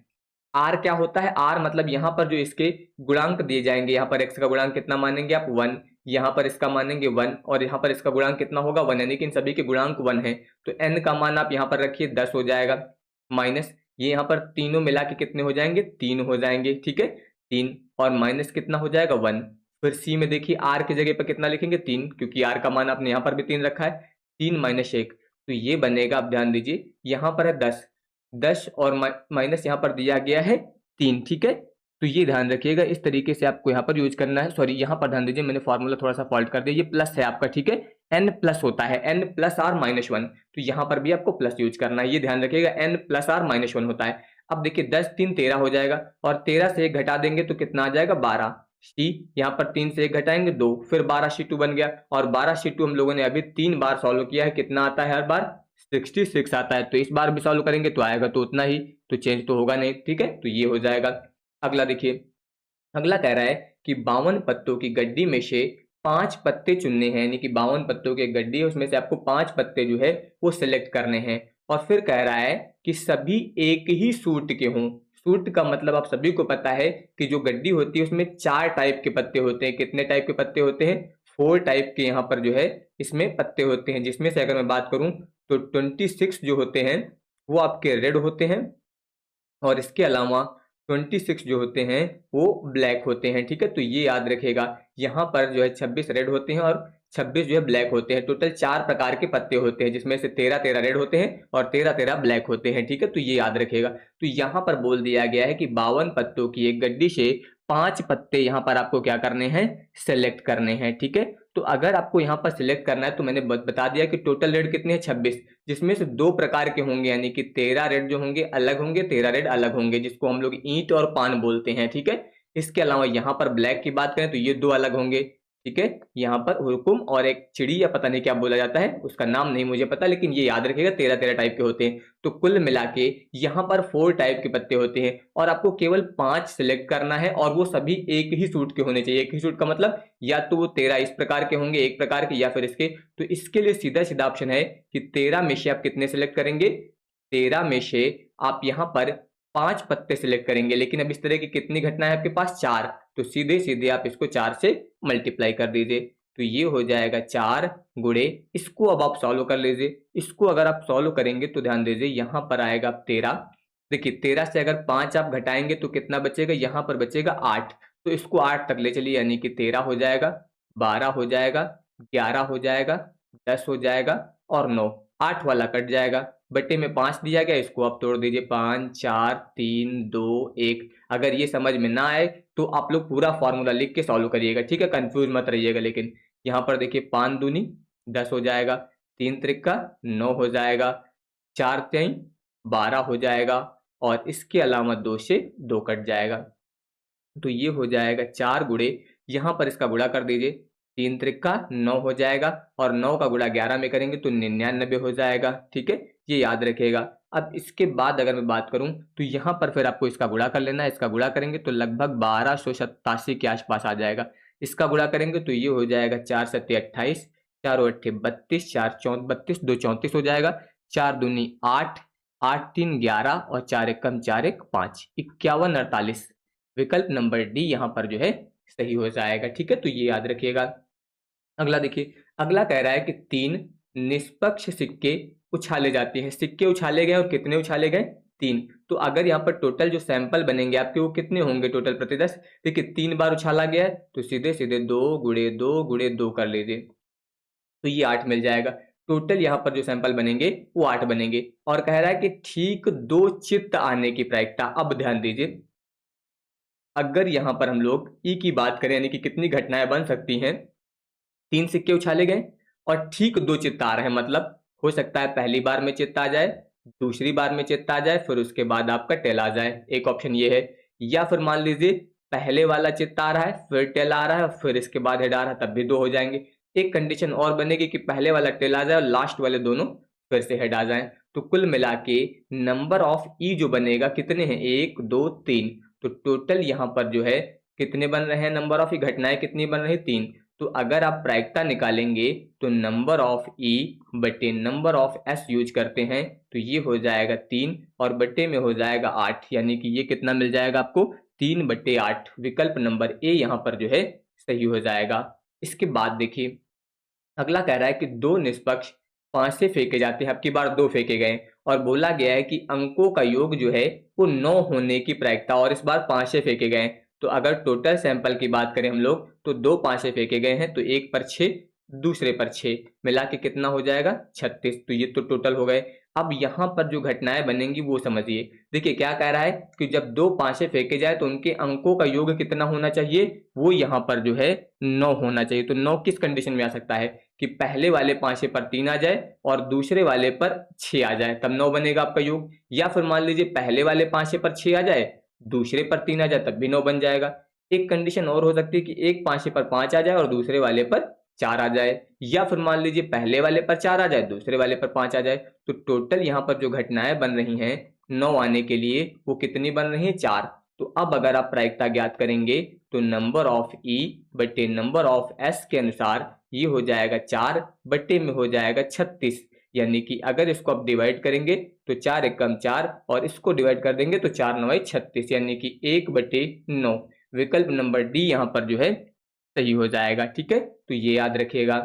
आर क्या होता है? आर मतलब यहाँ पर जो इसके गुणांक दिए जाएंगे, यहाँ पर x का गुणांक कितना मानेंगे आप? 1। यहाँ पर इसका मानेंगे 1 और यहाँ पर इसका गुणांक कितना होगा? 1, यानी कि इन सभी के गुणांक 1 है। तो n का मान आप यहाँ पर रखिए 10 हो जाएगा, माइनस ये यहाँ पर तीनों मिला के कितने हो जाएंगे? 3 हो जाएंगे, ठीक है। 3 और माइनस कितना हो जाएगा? 1। फिर सी में देखिए आर की जगह पर कितना लिखेंगे? 3, क्योंकि आर का मान आपने यहाँ पर भी 3 रखा है। 3 माइनस 1 तो ये बनेगा, आप ध्यान दीजिए यहाँ पर है 10, 10 और माइनस यहाँ पर दिया गया है 3, ठीक है। तो ये ध्यान रखिएगा, इस तरीके से आपको यहाँ पर यूज करना है। सॉरी, यहाँ पर ध्यान दीजिए मैंने फॉर्मूला थोड़ा सा फॉल्ट कर दिया, ये प्लस है आपका, ठीक है। n प्लस होता है, n प्लस आर माइनस 1, तो यहाँ पर भी आपको प्लस यूज करना है, ये ध्यान रखिएगा। n प्लस आर माइनस 1 होता है। अब देखिए 10 3 13 हो जाएगा और 13 से 1 घटा देंगे तो कितना आ जाएगा? 12। सी यहाँ पर 3 से 1 घटाएंगे 2, फिर 12 सी 2 बन गया और 12 सी 2 हम लोगों ने अभी 3 बार सॉल्व किया है। कितना आता है हर बार? 66 आता है। तो इस बार भी सॉल्व करेंगे तो आएगा तो उतना ही, तो चेंज तो होगा नहीं, ठीक है। तो ये हो जाएगा। अगला देखिए, अगला कह रहा है कि 52 पत्तों की गड्डी में से 5 पत्ते चुनने हैं, यानी कि 52 पत्तों की गड्डी है उसमें से आपको 5 पत्ते जो है वो सिलेक्ट करने हैं। और फिर कह रहा है कि सभी एक ही सूट के हों। सूट का मतलब आप सभी को पता है कि जो गड्डी होती है उसमें 4 टाइप के पत्ते होते हैं। कितने टाइप के पत्ते होते हैं? 4 टाइप के यहाँ पर जो है इसमें पत्ते होते हैं, जिसमें से अगर मैं बात करूं तो 26 जो होते हैं वो आपके रेड होते हैं और इसके अलावा 26 जो होते हैं वो ब्लैक होते हैं, ठीक है। तो ये याद रखिएगा, यहाँ पर जो है 26 रेड होते हैं और 26 जो है ब्लैक होते हैं। टोटल 4 प्रकार के पत्ते होते हैं, जिसमें से 13 रेड होते हैं और 13 ब्लैक होते हैं, ठीक है। तो ये याद रखिएगा। तो यहाँ पर बोल दिया गया है कि 52 पत्तों की एक गड्डी से 5 पत्ते यहाँ पर आपको क्या करने हैं? सेलेक्ट करने हैं, ठीक है। तो अगर आपको यहाँ पर सिलेक्ट करना है तो मैंने बता दिया कि टोटल रेड कितने हैं? 26, जिसमें से 2 प्रकार के होंगे, यानी कि 13 रेड जो होंगे अलग होंगे, 13 रेड अलग होंगे, जिसको हम लोग ईंट और पान बोलते हैं, ठीक है। इसके अलावा यहाँ पर ब्लैक की बात करें तो ये 2 अलग होंगे, ठीक है। यहाँ पर हुकुम और एक चिड़ी या पता नहीं क्या बोला जाता है, उसका नाम नहीं मुझे पता, लेकिन ये याद रखिएगा 13 टाइप के होते हैं। तो कुल मिला के यहाँ पर 4 टाइप के पत्ते होते हैं और आपको केवल 5 सिलेक्ट करना है और वो सभी एक ही सूट के होने चाहिए। एक ही सूट का मतलब या तो वो 13 इस प्रकार के होंगे एक प्रकार के, या फिर इसके। तो इसके लिए सीधा सीधा ऑप्शन है कि 13 में से आप कितने सिलेक्ट करेंगे? 13 में से आप यहाँ पर 5 पत्ते सिलेक्ट करेंगे। लेकिन अब इस तरह की कितनी घटनाएं आपके पास? 4, तो सीधे सीधे आप इसको 4 से मल्टीप्लाई कर दीजिए। तो ये हो जाएगा 4 गुणे, इसको अब आप सॉल्व कर लीजिए। इसको अगर आप सॉल्व करेंगे तो ध्यान दीजिए यहाँ पर आएगा 13। देखिए 13 से अगर 5 आप घटाएंगे तो कितना बचेगा? यहाँ पर बचेगा 8, तो इसको 8 तक ले चलिए, यानी कि 13 हो जाएगा, 12 हो जाएगा, 11 हो जाएगा, 10 हो जाएगा और 9। 8 वाला कट जाएगा, बटे में 5 दिया गया, इसको आप तोड़ दीजिए। 5 4 3 2 1। अगर ये समझ में ना आए तो आप लोग पूरा फॉर्मूला लिख के सॉल्व करिएगा, ठीक है, कंफ्यूज मत रहिएगा। लेकिन यहाँ पर देखिए 5 दूनी 10 हो जाएगा, 3 त्रिका 9 हो जाएगा, 4 3 12 हो जाएगा, और इसके अलावा 2 से 2 कट जाएगा। तो ये हो जाएगा 4 गुणे, यहाँ पर इसका गुणा कर दीजिए, 3 त्रिका 9 हो जाएगा और 9 का गुणा 11 में करेंगे तो 99 हो जाएगा। ठीक है, ये याद रखिएगा। अब इसके बाद अगर मैं बात करूं तो यहाँ पर फिर आपको इसका गुणा कर लेना है। इसका गुणा करेंगे तो लगभग 1287 के आसपास आ जाएगा। इसका गुणा करेंगे तो ये हो जाएगा 4 सत्ते 28, 4 अट्ठे 32, 4 चौं 32, 2 34 हो जाएगा, 4 दूनी 8, 8 3 11 और 4 एकम 4 1 5, 51 48। विकल्प नंबर डी यहाँ पर जो है सही हो जाएगा। ठीक है, तो ये याद रखिएगा। अगला देखिए, अगला कह रहा है कि 3 निष्पक्ष सिक्के उछाले जाते हैं। सिक्के उछाले गए और कितने उछाले गए? 3। तो अगर यहाँ पर टोटल जो सैंपल बनेंगे आपके वो कितने होंगे टोटल प्रति 10? देखिए 3 बार उछाला गया है तो सीधे सीधे 2 गुणे 2 गुणे 2 कर लीजिए, तो ये 8 मिल जाएगा। टोटल यहाँ पर जो सैंपल बनेंगे वो 8 बनेंगे। और कह रहा है कि ठीक 2 चित्त आने की प्रायिकता। अब ध्यान दीजिए, अगर यहाँ पर हम लोग ई की बात करें यानी कि कितनी घटनाएं बन सकती हैं, 3 सिक्के उछाले गए और ठीक 2 चित्त आ रहे हैं, मतलब हो सकता है पहली बार में चित्त आ जाए, दूसरी बार में चित्त आ जाए, फिर उसके बाद आपका टेल आ जाए। एक ऑप्शन ये है। या फिर मान लीजिए पहले वाला चित्त आ रहा है, फिर टेल आ रहा है, फिर इसके बाद हेड आ रहा है, तब भी 2 हो जाएंगे। एक कंडीशन और बनेगी कि पहले वाला टेल आ जाए और लास्ट वाले दोनों फिर से हेड आ जाए। तो कुल मिला के नंबर ऑफ ई जो बनेगा कितने हैं? 1 2 3। तो टोटल यहाँ पर जो है कितने बन रहे हैं? नंबर ऑफ ई घटनाएं कितनी बन रही? 3। तो अगर आप प्रायिकता निकालेंगे तो नंबर ऑफ ई बटे नंबर ऑफ एस यूज करते हैं तो ये हो जाएगा 3 और बटे में हो जाएगा 8, यानी कि ये कितना मिल जाएगा आपको? 3 बटे 8। विकल्प नंबर ए यहाँ पर जो है सही हो जाएगा। इसके बाद देखिए, अगला कह रहा है कि 2 निष्पक्ष पांसे फेंके जाते हैं। अब की बार 2 फेंके गए और बोला गया है कि अंकों का योग जो है वो 9 होने की प्रायिकता, और इस बार पांसे फेंके गए। तो अगर टोटल सैंपल की बात करें हम लोग तो 2 पांसे फेंके गए हैं, तो एक पर 6, दूसरे पर 6, मिला के कितना हो जाएगा? 36। तो ये तो टोटल हो गए। अब यहाँ पर जो घटनाएं बनेंगी वो समझिए। देखिए क्या कह रहा है कि जब 2 पांसे फेंके जाए तो उनके अंकों का योग कितना होना चाहिए? वो यहाँ पर जो है 9 होना चाहिए। तो 9 किस कंडीशन में आ सकता है? कि पहले वाले पांचे पर 3 आ जाए और दूसरे वाले पर 6 आ जाए, तब 9 बनेगा आपका योग। या फिर मान लीजिए पहले वाले पांचे पर 6 आ जाए, दूसरे पर 3 आ जाए, तब भी 9 बन जाएगा। एक कंडीशन और हो सकती है कि एक पांचे पर 5 आ जाए और दूसरे वाले पर 4 आ जाए। या फिर मान लीजिए पहले वाले पर 4 आ जाए, दूसरे वाले पर 5 आ जाए। तो टोटल यहाँ पर जो घटनाएं बन रही हैं 9 आने के लिए, वो कितनी बन रही हैं? 4। तो अब अगर आप प्रायिकता ज्ञात करेंगे तो नंबर ऑफ ई बटे नंबर ऑफ एस के अनुसार ये हो जाएगा 4 बटे में हो जाएगा 36। यानी कि अगर इसको आप डिवाइड करेंगे तो 4 एकम 4 और इसको डिवाइड कर देंगे तो 4 9 36, यानी कि 1 बटे 9। विकल्प नंबर डी यहाँ पर जो है सही हो जाएगा। ठीक है, तो ये याद रखिएगा।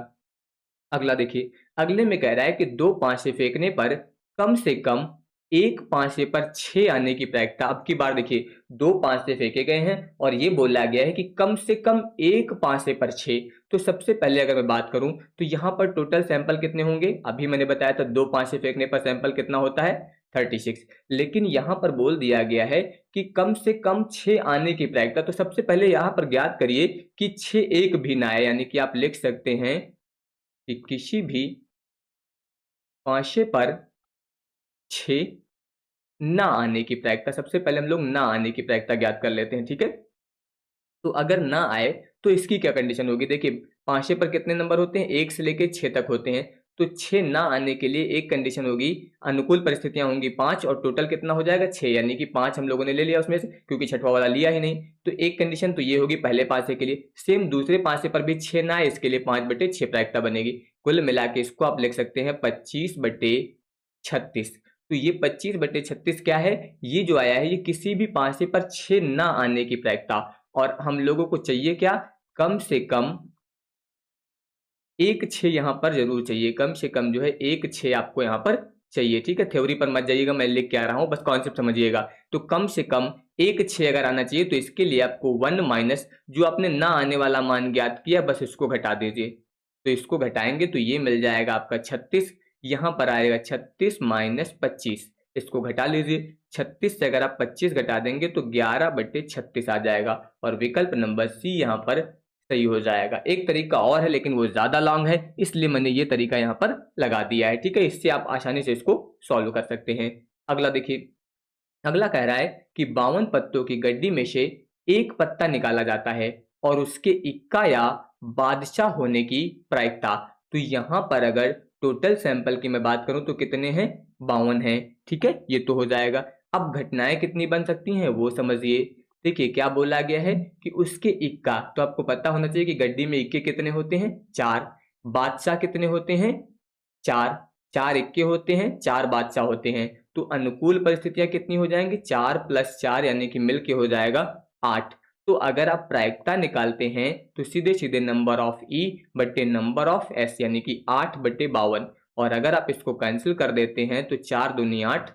अगला देखिए, अगले में कह रहा है कि 2 पांसे फेंकने पर कम से कम एक पांसे पर 6 आने की प्रायिकता। अब की बार देखिए 2 पांसे फेंके गए हैं और ये बोला गया है कि कम से कम एक पांसे पर 6। तो सबसे पहले अगर मैं बात करूं तो यहाँ पर टोटल सैंपल कितने होंगे? अभी मैंने बताया था 2 पांसे फेंकने पर सैंपल कितना होता है? 36। लेकिन यहाँ पर बोल दिया गया है कि कम से कम 6 आने की प्रायिकता। तो सबसे पहले यहाँ पर ज्ञात करिए कि 6 एक भी ना आए, यानी कि आप लिख सकते हैं कि किसी भी पांचे पर 6 ना आने की प्रायिकता। सबसे पहले हम लोग ना आने की प्रायिकता ज्ञात कर लेते हैं। ठीक है, तो अगर ना आए तो इसकी क्या कंडीशन होगी? देखिए पांचे पर कितने नंबर होते हैं? 1 से लेके 6 तक होते हैं। तो 6 ना आने के लिए एक कंडीशन होगी, अनुकूल परिस्थितियां होंगी 5 और टोटल कितना हो जाएगा? 6, यानी कि 5 हम लोगों ने ले लिया उसमें से, क्योंकि छठवा वाला लिया ही नहीं। तो एक कंडीशन तो ये होगी पहले पांचे के लिए। सेम दूसरे पांचे पर भी 6 ना आए, इसके लिए 5 बटे 6 प्रायिकता बनेगी। कुल मिला के इसको आप लिख सकते हैं 25 बटे 36। तो ये 25 बटे 36 क्या है? ये जो आया है ये किसी भी पांचे पर 6 ना आने की प्रायिकता। और हम लोगों को चाहिए क्या? कम से कम एक 6 यहाँ पर जरूर चाहिए। कम से कम जो है एक 6 आपको यहाँ पर चाहिए। ठीक है, थ्योरी पर मत जाइएगा, मैं लिख के आ रहा हूँ, बस कॉन्सेप्ट समझिएगा। तो कम से कम एक 6 अगर आना चाहिए तो इसके लिए आपको 1 माइनस जो आपने ना आने वाला मान ज्ञात किया बस इसको घटा दीजिए। तो इसको घटाएंगे तो ये मिल जाएगा आपका 36। यहाँ पर आएगा 36 माइनस 25, इसको घटा लीजिए। 36 से अगर आप 25 घटा देंगे तो 11 बटे 36 आ जाएगा और विकल्प नंबर सी यहाँ पर सही हो जाएगा। एक तरीका और है लेकिन वो ज्यादा लॉन्ग है, इसलिए मैंने ये तरीका यहाँ पर लगा दिया है। ठीक है, इससे आप आसानी से इसको सॉल्व कर सकते हैं। अगला देखिए, अगला कह रहा है कि 52 पत्तों की गड्डी में से एक पत्ता निकाला जाता है और उसके इक्का या बादशाह होने की प्रायिकता। तो यहाँ पर अगर टोटल सैंपल की मैं बात करूं तो कितने हैं, 52 हैं। ठीक है, ये तो हो जाएगा। अब घटनाएं कितनी बन सकती हैं वो समझिए। देखिए क्या बोला गया है कि उसके इक्का, तो आपको पता होना चाहिए कि गड्डी में इक्के कितने होते हैं, 4। बादशाह कितने होते हैं, 4। 4 इक्के होते हैं, 4 बादशाह होते हैं। तो अनुकूल परिस्थितियां कितनी हो जाएंगी, 4 + 4 यानी कि मिलके हो जाएगा 8। तो अगर आप प्रायिकता निकालते हैं तो सीधे सीधे नंबर ऑफ ई बटे नंबर ऑफ एस यानी कि 8/52। और अगर आप इसको कैंसिल कर देते हैं तो 4 दूनी 8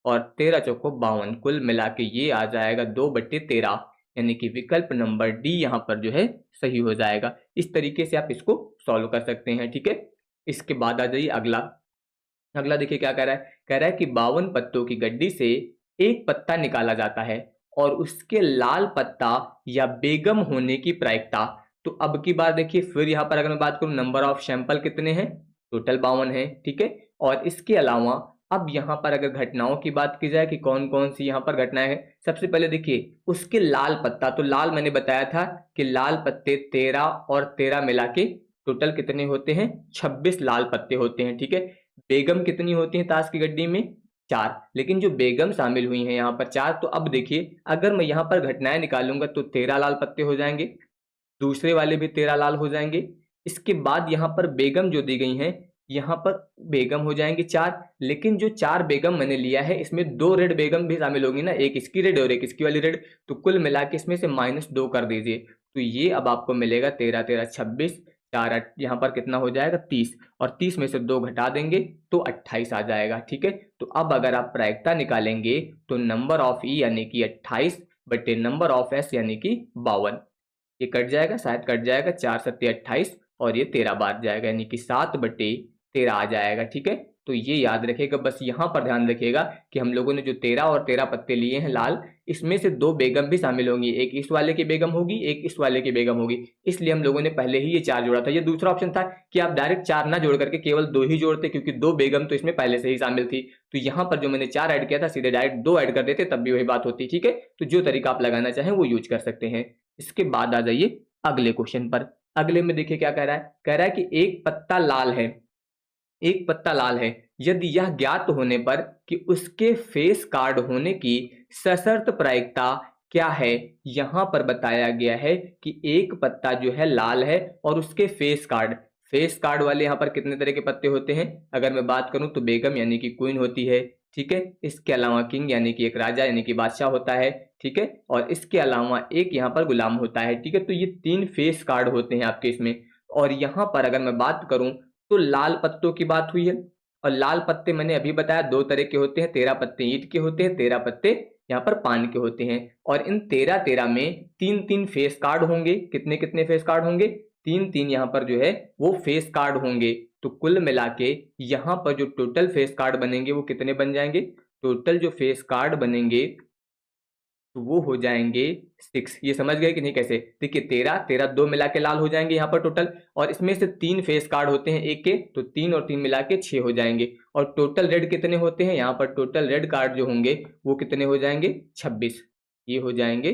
और 13 चौको 52, कुल मिला के ये आ जाएगा 2/13 यानी कि विकल्प नंबर डी यहाँ पर जो है सही हो जाएगा। इस तरीके से आप इसको सॉल्व कर सकते हैं। ठीक है, इसके बाद आ जाइए अगला। अगला देखिए क्या कह रहा है, कह रहा है कि 52 पत्तों की गड्डी से एक पत्ता निकाला जाता है और उसके लाल पत्ता या बेगम होने की प्रायिकता। तो अब की बार देखिए फिर यहाँ पर अगर मैं बात करूं नंबर ऑफ सैंपल कितने हैं, टोटल 52 है। ठीक है, और इसके अलावा अब यहाँ पर अगर घटनाओं की बात की जाए कि कौन कौन सी यहाँ पर घटनाएं हैं, सबसे पहले देखिए उसके लाल पत्ता, तो लाल मैंने बताया था कि लाल पत्ते 13 और 13 मिला के टोटल कितने होते हैं, 26 लाल पत्ते होते हैं। ठीक है, बेगम कितनी होती है ताश की गड्डी में, 4। लेकिन जो बेगम शामिल हुई हैं यहाँ पर 4। तो अब देखिए अगर मैं यहाँ पर घटनाएं निकालूंगा तो 13 लाल पत्ते हो जाएंगे, दूसरे वाले भी 13 लाल हो जाएंगे। इसके बाद यहाँ पर बेगम जो दी गई हैं, यहाँ पर बेगम हो जाएंगे 4। लेकिन जो 4 बेगम मैंने लिया है इसमें 2 रेड बेगम भी शामिल होगी ना, एक इसकी रेड और एक इसकी वाली रेड। तो कुल मिला के इसमें से -2 कर दीजिए। तो ये अब आपको मिलेगा 13 13 26, 4 8 यहाँ पर कितना हो जाएगा 30, और 30 में से 2 घटा देंगे तो 28 आ जाएगा। ठीक है, तो अब अगर आप प्रायिकता निकालेंगे तो नंबर ऑफ ई यानी कि 28 बटे नंबर ऑफ एस यानी कि 52, ये कट जाएगा, शायद कट जाएगा, 4 सत्ते 28 और ये 13 बार जाएगा यानी कि 7/13 आ जाएगा। ठीक है, तो ये याद रखिएगा, बस यहाँ पर ध्यान रखिएगा कि हम लोगों ने जो 13 और 13 पत्ते लिए हैं लाल, इसमें से 2 बेगम भी शामिल होंगी, एक इस वाले की बेगम होगी, एक इस वाले की बेगम होगी। इसलिए हम लोगों ने पहले ही ये 4 जोड़ा था। ये दूसरा ऑप्शन था कि आप डायरेक्ट 4 ना जोड़ करके केवल 2 ही जोड़ते, क्योंकि 2 बेगम तो इसमें पहले से ही शामिल थी। तो यहाँ पर जो मैंने 4 ऐड किया था, सीधे डायरेक्ट 2 ऐड कर देते तब भी वही बात होती। ठीक है, तो जो तरीका आप लगाना चाहें वो यूज कर सकते हैं। इसके बाद आ जाइए अगले क्वेश्चन पर। अगले में देखिए क्या कह रहा है, कह रहा है कि एक पत्ता लाल है, एक पत्ता लाल है, यदि यह ज्ञात होने पर कि उसके फेस कार्ड होने की सशर्त प्रायिकता क्या है। यहां पर बताया गया है कि एक पत्ता जो है लाल है और उसके फेस कार्ड वाले यहाँ पर कितने तरह के पत्ते होते हैं, अगर मैं बात करूं तो बेगम यानी कि क्वीन होती है। ठीक है, इसके अलावा किंग यानी कि एक राजा यानी कि बादशाह होता है। ठीक है, और इसके अलावा एक यहाँ पर गुलाम होता है। ठीक है, तो ये 3 फेस कार्ड होते हैं आपके इसमें। और यहाँ पर अगर मैं बात करूं तो लाल पत्तों की बात हुई है, और लाल पत्ते मैंने अभी बताया 2 तरह के होते हैं, 13 पत्ते ईंट के होते हैं, 13 पत्ते यहाँ पर पान के होते हैं। और इन 13 में 3 फेस कार्ड होंगे। कितने कितने फेस कार्ड होंगे, 3 यहाँ पर जो है वो फेस कार्ड होंगे। तो कुल मिला के यहाँ पर जो टोटल फेस कार्ड बनेंगे वो कितने बन जाएंगे, टोटल जो फेस कार्ड बनेंगे तो वो हो जाएंगे 6। ये समझ गए कि नहीं कैसे, देखिए 13 13 2 मिला के लाल हो जाएंगे यहाँ पर टोटल, और इसमें से 3 फेस कार्ड होते हैं एक के, तो 3 और 3 मिला के 6 हो जाएंगे। और टोटल रेड कितने होते हैं, यहाँ पर टोटल रेड कार्ड जो होंगे वो कितने हो जाएंगे, 26। ये हो जाएंगे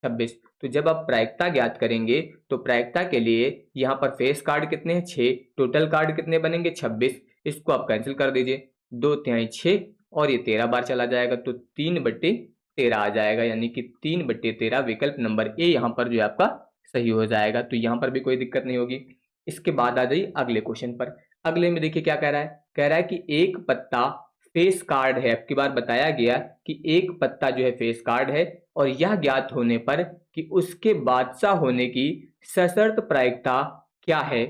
26। तो जब आप प्रायिकता ज्ञात करेंगे तो प्रायिकता के लिए यहाँ पर फेस कार्ड कितने हैं, 6, टोटल कार्ड कितने बनेंगे 26। इसको आप कैंसिल कर दीजिए, 2 तिहाई 6 और ये 13 बार चला जाएगा, तो 3/13 आ जाएगा यानी कि 3/13 विकल्प नंबर ए यहाँ पर जो है आपका सही हो जाएगा। तो यहाँ पर भी कोई दिक्कत नहीं होगी। इसके बाद आ जाइए अगले क्वेश्चन पर। अगले में देखिए क्या कह रहा है, कह रहा है कि एक पत्ता फेस कार्ड है। अब की बार बताया गया कि एक पत्ता जो है फेस कार्ड है और यह ज्ञात होने पर कि उसके बादशाह होने की सशर्त प्रायिकता क्या है,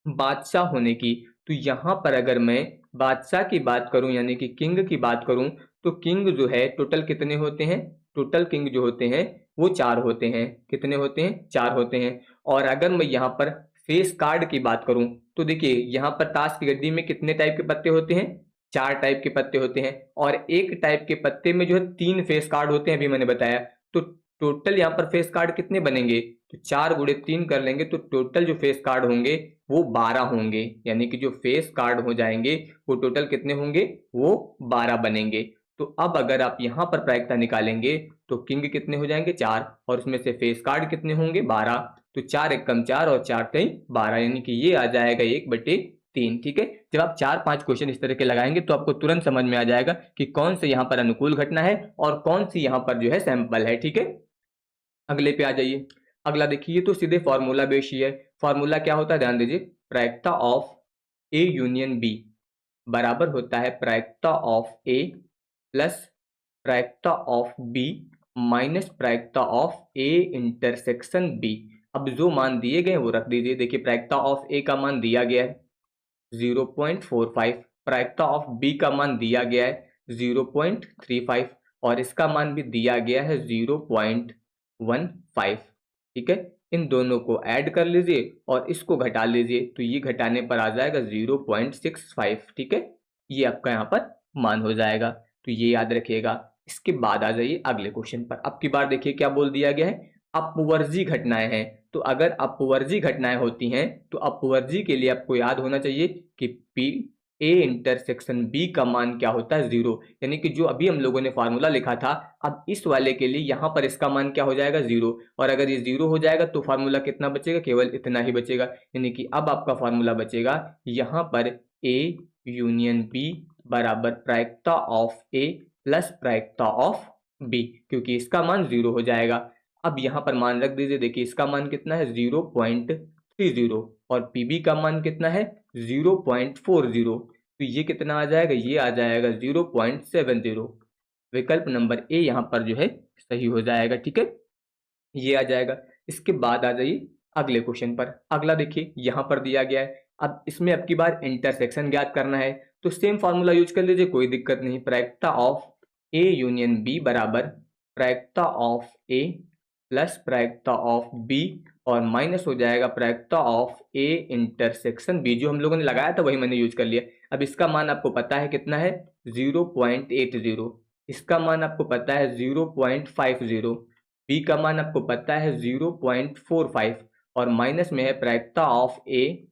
बादशाह होने की। तो यहाँ पर अगर मैं बादशाह की बात करूं यानी कि किंग की बात करूं तो किंग जो है टोटल कितने होते हैं, टोटल किंग जो होते हैं वो 4 होते हैं। कितने होते हैं, 4 होते हैं। और अगर मैं यहाँ पर फेस कार्ड की बात करूं तो देखिए यहाँ पर ताश की गड्डी में कितने टाइप के पत्ते होते हैं, 4 टाइप के पत्ते होते हैं। और एक टाइप के पत्ते में जो है 3 फेस कार्ड होते हैं, अभी मैंने बताया। तो टोटल यहाँ पर फेस कार्ड कितने बनेंगे, तो 4 गुणे 3 कर लेंगे तो टोटल जो फेस कार्ड होंगे वो 12 होंगे। यानी कि जो फेस कार्ड हो जाएंगे वो टोटल कितने होंगे, वो 12 बनेंगे। तो अब अगर आप यहाँ पर प्रायिकता निकालेंगे तो किंग कितने हो जाएंगे 4, और उसमें से फेस कार्ड कितने होंगे 12, तो 4 एकम 4 और 4 3 12, यानी कि ये आ जाएगा 1/3। ठीक है, जब आप 4-5 क्वेश्चन इस तरह के लगाएंगे तो आपको तुरंत समझ में आ जाएगा कि कौन से यहाँ पर अनुकूल घटना है और कौन सी यहाँ पर जो है सैंपल है। ठीक है, अगले पे आ जाइए। अगला देखिए, ये तो सीधे फॉर्मूला बेस ही है। फॉर्मूला क्या होता है ध्यान दीजिए, प्रायिकता ऑफ ए यूनियन बी बराबर होता है प्रायिकता ऑफ ए प्लस प्रायिकता ऑफ बी माइनस प्रायिकता ऑफ ए इंटरसेक्शन बी। अब जो मान दिए गए वो रख दीजिए। देखिए प्रायिकता ऑफ ए का मान दिया गया है 0.45, प्रायिकता ऑफ बी का मान दिया गया है 0.35 और इसका मान भी दिया गया है 0.15। ठीक है, इन दोनों को ऐड कर लीजिए और इसको घटा लीजिए, तो ये घटाने पर आ जाएगा 0.65। ठीक है, ये आपका यहाँ पर मान हो जाएगा, तो ये याद रखिएगा। इसके बाद आ जाइए अगले क्वेश्चन पर। अब की बार देखिए क्या बोल दिया गया है, अपवर्जी घटनाएं हैं। तो अगर अपवर्जी घटनाएं होती हैं तो अपवर्जी के लिए आपको याद होना चाहिए कि पी ए इंटरसेक्शन बी का मान क्या होता है 0, यानी कि जो अभी हम लोगों ने फार्मूला लिखा था, अब इस वाले के लिए यहाँ पर इसका मान क्या हो जाएगा 0, और अगर ये 0 हो जाएगा तो फार्मूला कितना बचेगा, केवल इतना ही बचेगा। यानी कि अब आपका फार्मूला बचेगा यहाँ पर ए यूनियन बी बराबर प्रायिकता ऑफ ए प्लस प्रायिकता ऑफ बी, क्योंकि इसका मान 0 हो जाएगा। अब यहाँ पर मान रख दीजिए, देखिए इसका मान कितना है 0.30 और पीबी का मान कितना है 0.40, तो ये कितना आ जाएगा, ये आ जाएगा 0.70। विकल्प नंबर ए यहाँ पर जो है सही हो जाएगा। ठीक है, ये आ जाएगा। इसके बाद आ जाइए अगले क्वेश्चन पर। अगला देखिए यहाँ पर दिया गया है, अब इसमें अब की बार इंटरसेक्शन ज्ञात करना है, तो सेम फॉर्मूला यूज कर लीजिए, कोई दिक्कत नहीं। प्रायिकता ऑफ ए यूनियन बी बराबर प्रायिकता ऑफ ए प्लस प्रायिकता ऑफ बी और माइनस हो जाएगा प्रायिकता ऑफ ए इंटरसेक्शन बी। जो हम लोगों ने लगाया था वही मैंने यूज कर लिया। अब इसका मान आपको पता है कितना है 0.80, इसका मान आपको पता है 0.50, बी का मान आपको पता है 0.45 और माइनस में है प्रायिकता ऑफ ए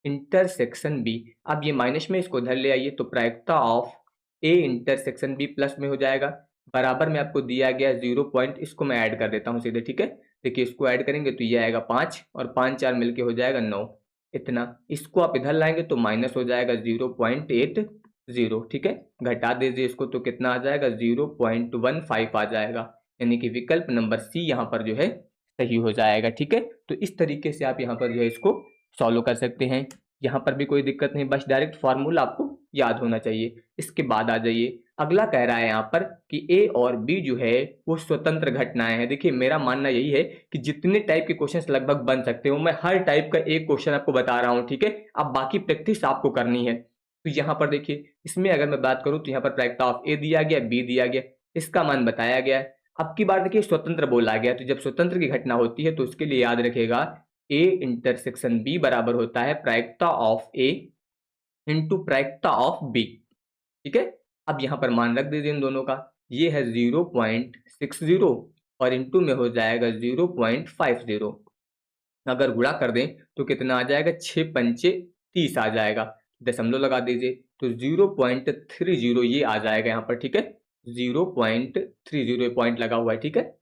इंटरसेक्शन बी। अब ये माइनस में इसको धर ले आइए, तो प्रायिकता of A intersection B plus में हो जाएगा, बराबर में आपको दिया गया 0 पॉइंट, इसको मैं ऐड कर देता हूँ सीधे। ठीक है, देखिए इसको ऐड करेंगे तो ये आएगा 5 और 5 4 मिलके हो जाएगा 9, इतना। इसको आप इधर लाएंगे तो माइनस हो जाएगा 0.80। ठीक है, घटा दीजिए इसको तो कितना आ जाएगा 0.15 आ जाएगा, यानी कि विकल्प नंबर सी यहाँ पर जो है सही हो जाएगा। ठीक है, तो इस तरीके से आप यहाँ पर जो है इसको सॉल्व कर सकते हैं। यहाँ पर भी कोई दिक्कत नहीं, बस डायरेक्ट फार्मूला आपको याद होना चाहिए। इसके बाद आ जाइए, अगला कह रहा है यहाँ पर कि ए और बी जो है वो स्वतंत्र घटनाएं हैं। देखिए मेरा मानना यही है कि जितने टाइप के क्वेश्चंस लगभग बन सकते हो, मैं हर टाइप का एक क्वेश्चन आपको बता रहा हूँ। ठीक है, अब बाकी प्रैक्टिस आपको करनी है। तो यहाँ पर देखिए, इसमें अगर मैं बात करूँ तो यहाँ पर प्रायिकता ऑफ ए दिया गया, बी दिया गया, इसका मान बताया गया है। अब की बार देखिए स्वतंत्र बोला गया, तो जब स्वतंत्र की घटना होती है तो उसके लिए याद रखेगा ए इंटरसेक्शन बी बराबर होता है प्रायिकता ऑफ ए इंटू प्रायिकता ऑफ बी। ठीक है, अब यहाँ पर मान रख दीजिए इन दोनों का, ये है 0.60 और इंटू में हो जाएगा 0.50। अगर गुणा कर दें तो कितना आ जाएगा, 6 पंचे 30 आ जाएगा, दशमलव लगा दीजिए तो 0.30 ये आ जाएगा यहाँ पर। ठीक है, 0.30 पॉइंट लगा हुआ है। ठीक है,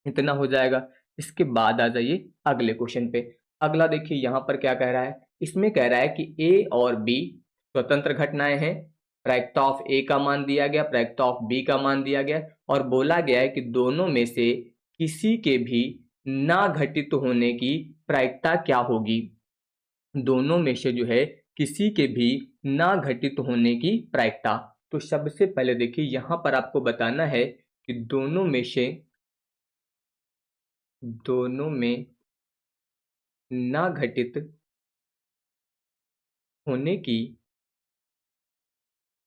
इतना हो जाएगा। इसके बाद आ जाइए अगले क्वेश्चन पे। अगला देखिए यहाँ पर क्या कह रहा है, इसमें कह रहा है कि ए और बी स्वतंत्र घटनाएं हैं, प्रायिकता ऑफ ए का मान दिया गया, प्रायिकता ऑफ बी का मान दिया गया और बोला गया है कि दोनों में से किसी के भी ना घटित होने की प्रायिकता क्या होगी। दोनों में से जो है किसी के भी ना घटित होने की प्रायिकता। तो सबसे पहले देखिए यहाँ पर आपको बताना है कि दोनों में ना घटित होने की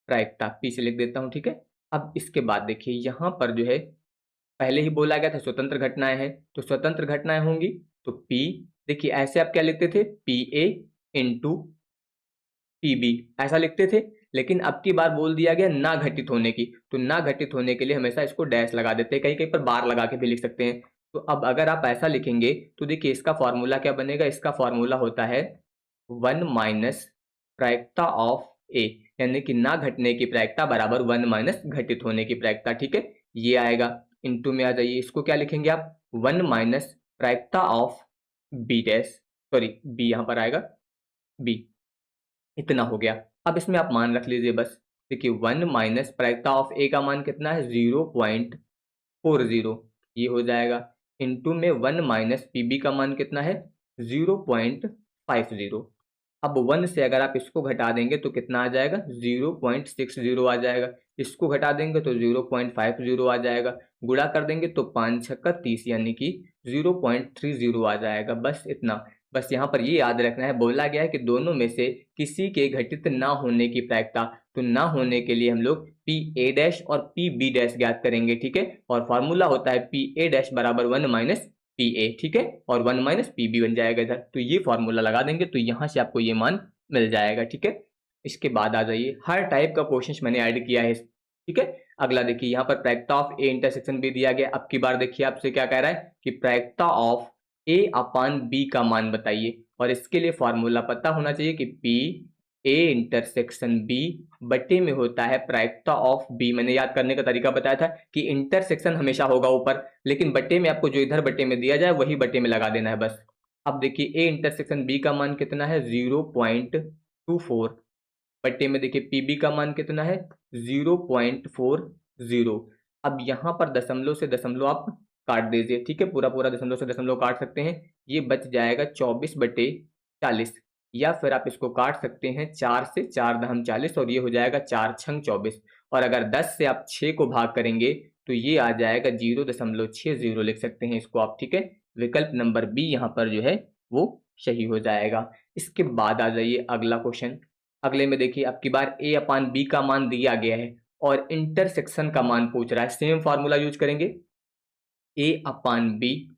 प्रायिकता, पीछे लिख देता हूं। ठीक है, अब इसके बाद देखिए यहाँ पर जो है पहले ही बोला गया था स्वतंत्र घटनाएं हैं, तो स्वतंत्र घटनाएं होंगी तो P, देखिए ऐसे आप क्या लिखते थे P A into P B, ऐसा लिखते थे। लेकिन अब की बार बोल दिया गया ना घटित होने की, तो ना घटित होने के लिए हमेशा इसको डैश लगा देते हैं, कहीं कहीं पर बार लगा के भी लिख सकते हैं। तो अब अगर आप ऐसा लिखेंगे तो देखिए इसका फॉर्मूला क्या बनेगा, इसका फॉर्मूला होता है 1 माइनस प्रायिकता ऑफ ए। यानी कि ना घटने की प्रायिकता बराबर 1 माइनस घटित होने की प्रायिकता। ठीक है, ये आएगा। इनटू में आ जाइए, इसको क्या लिखेंगे आप, 1 माइनस प्रायिकता of B dash, sorry B यहाँ पर आएगा बी, इतना हो गया। अब इसमें आप मान रख लीजिए बस। देखिए 1 माइनस प्रायिकता ऑफ ए का मान कितना है 0.40, ये हो जाएगा। इनटू में 1 माइनस पी बी का मान कितना है 0.50। अब 1 से अगर आप इसको घटा देंगे तो कितना आ जाएगा 0.60 आ जाएगा। इसको घटा देंगे तो 0.50 आ जाएगा। गुणा कर देंगे तो 5 छक्का 30 यानी कि 0.30 आ जाएगा। बस इतना। बस यहाँ पर ये याद रखना है, बोला गया है कि दोनों में से किसी के घटित ना होने की प्रायिकता, तो ना होने के लिए हम लोग पी ए डैश और पी बी डैश ज्ञात करेंगे। ठीक है, और फॉर्मूला होता है पी ए डैश बराबर 1 माइनस पी ए। ठीक है, और 1 माइनस पी बी बन जाएगा इधर, तो ये फॉर्मूला लगा देंगे तो यहाँ से आपको ये मान मिल जाएगा। ठीक है, इसके बाद आ जाइए, हर टाइप का क्वेश्चन मैंने ऐड किया है। ठीक है, अगला देखिए, यहाँ पर प्रायिकता ऑफ ए इंटरसेक्शन बी दिया गया। अब की बार देखिए आपसे क्या कह रहा है कि प्रायिकता ऑफ ए अपान बी का मान बताइए, और इसके लिए फॉर्मूला पता होना चाहिए कि पी ए इंटरसेक्शन बी बटे में होता है प्रायिकता ऑफ बी। मैंने याद करने का तरीका बताया था कि इंटरसेक्शन हमेशा होगा ऊपर, लेकिन बटे में आपको जो इधर बटे में दिया जाए वही बटे में लगा देना है बस। अब देखिए ए इंटरसेक्शन बी का मान कितना है 0.24, बटे में देखिए पी बी का मान कितना है 0.40। अब यहाँ पर दशमलव से दशमलव आप काट दीजिए। ठीक है, पूरा पूरा दशमलव से दशमलव काट सकते हैं, ये बच जाएगा 24/40, या फिर आप इसको काट सकते हैं 4 से 4 दहम 40, और ये हो जाएगा 4 छंग 24। और अगर 10 से आप 6 को भाग करेंगे तो ये आ जाएगा 0.60 लिख सकते हैं इसको आप। ठीक है, विकल्प नंबर बी यहाँ पर जो है वो सही हो जाएगा। इसके बाद आ जाइए अगला क्वेश्चन। अगले में देखिए, अब की बार ए अपान बी का मान दिया गया है और इंटरसेक्शन का मान पूछ रहा है। सेम फार्मूला यूज करेंगे, ए अपान बी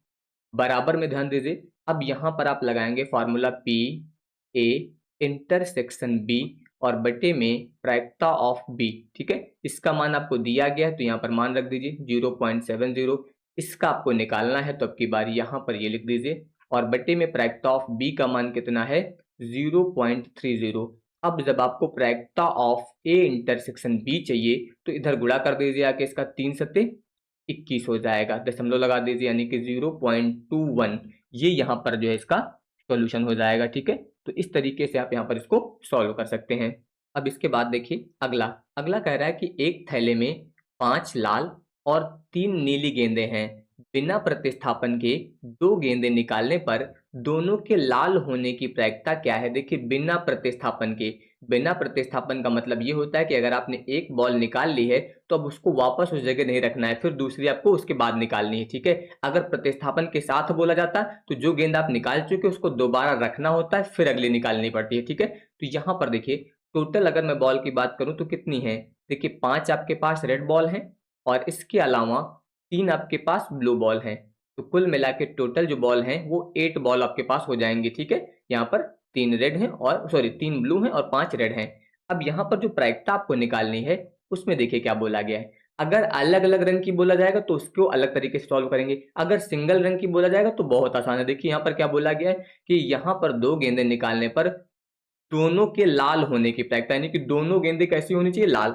बराबर में, ध्यान दीजिए, अब यहां पर आप लगाएंगे formula P A intersection B और बटे में प्रायिकता ऑफ बी। ठीक है, इसका मान आपको दिया गया है तो यहाँ पर मान रख दीजिए 0.70। इसका आपको निकालना है तो अब की बार यहाँ पर ये लिख दीजिए, और बटे में प्रायिकता ऑफ बी का मान कितना है 0.30। अब जब आपको प्रायिकता ऑफ ए इंटरसेक्शन बी चाहिए तो इधर गुणा कर दीजिए आके, इसका 3 सत्ते 21 हो जाएगा, दशमलव लगा दीजिए यानी कि 0.21। ये यहाँ पर जो है इसका सॉल्यूशन हो जाएगा। ठीक है, तो इस तरीके से आप यहाँ पर इसको सॉल्व कर सकते हैं। अब इसके बाद देखिए अगला अगला कह रहा है कि एक थैले में 5 लाल और 3 नीली गेंदें हैं। बिना प्रतिस्थापन के 2 गेंदें निकालने पर दोनों के लाल होने की प्रायिकता क्या है। देखिए बिना प्रतिस्थापन के, बिना प्रतिस्थापन का मतलब ये होता है कि अगर आपने एक बॉल निकाल ली है तो अब उसको वापस उस जगह नहीं रखना है, फिर दूसरी आपको उसके बाद निकालनी है। ठीक है, अगर प्रतिस्थापन के साथ बोला जाता है तो जो गेंद आप निकाल चुके उसको दोबारा रखना होता है, फिर अगली निकालनी पड़ती है। ठीक है, तो यहाँ पर देखिए टोटल अगर मैं बॉल की बात करूं तो कितनी है, देखिए 5 आपके पास रेड बॉल है और इसके अलावा 3 आपके पास ब्लू बॉल है, तो कुल मिला के टोटल जो बॉल हैं वो 8 बॉल आपके पास हो जाएंगे। ठीक है, यहाँ पर 3 रेड हैं और 3 ब्लू हैं और 5 रेड हैं। अब यहाँ पर जो प्रायिकता आपको निकालनी है उसमें देखिए क्या बोला गया है। अगर अलग अलग रंग की बोला जाएगा तो उसको अलग तरीके से सॉल्व करेंगे, अगर सिंगल रंग की बोला जाएगा तो बहुत आसान है। देखिए यहाँ पर क्या बोला गया है कि यहाँ पर 2 गेंदें निकालने पर दोनों के लाल होने की प्रायिकता, यानी कि दोनों गेंदें कैसी होनी चाहिए, लाल।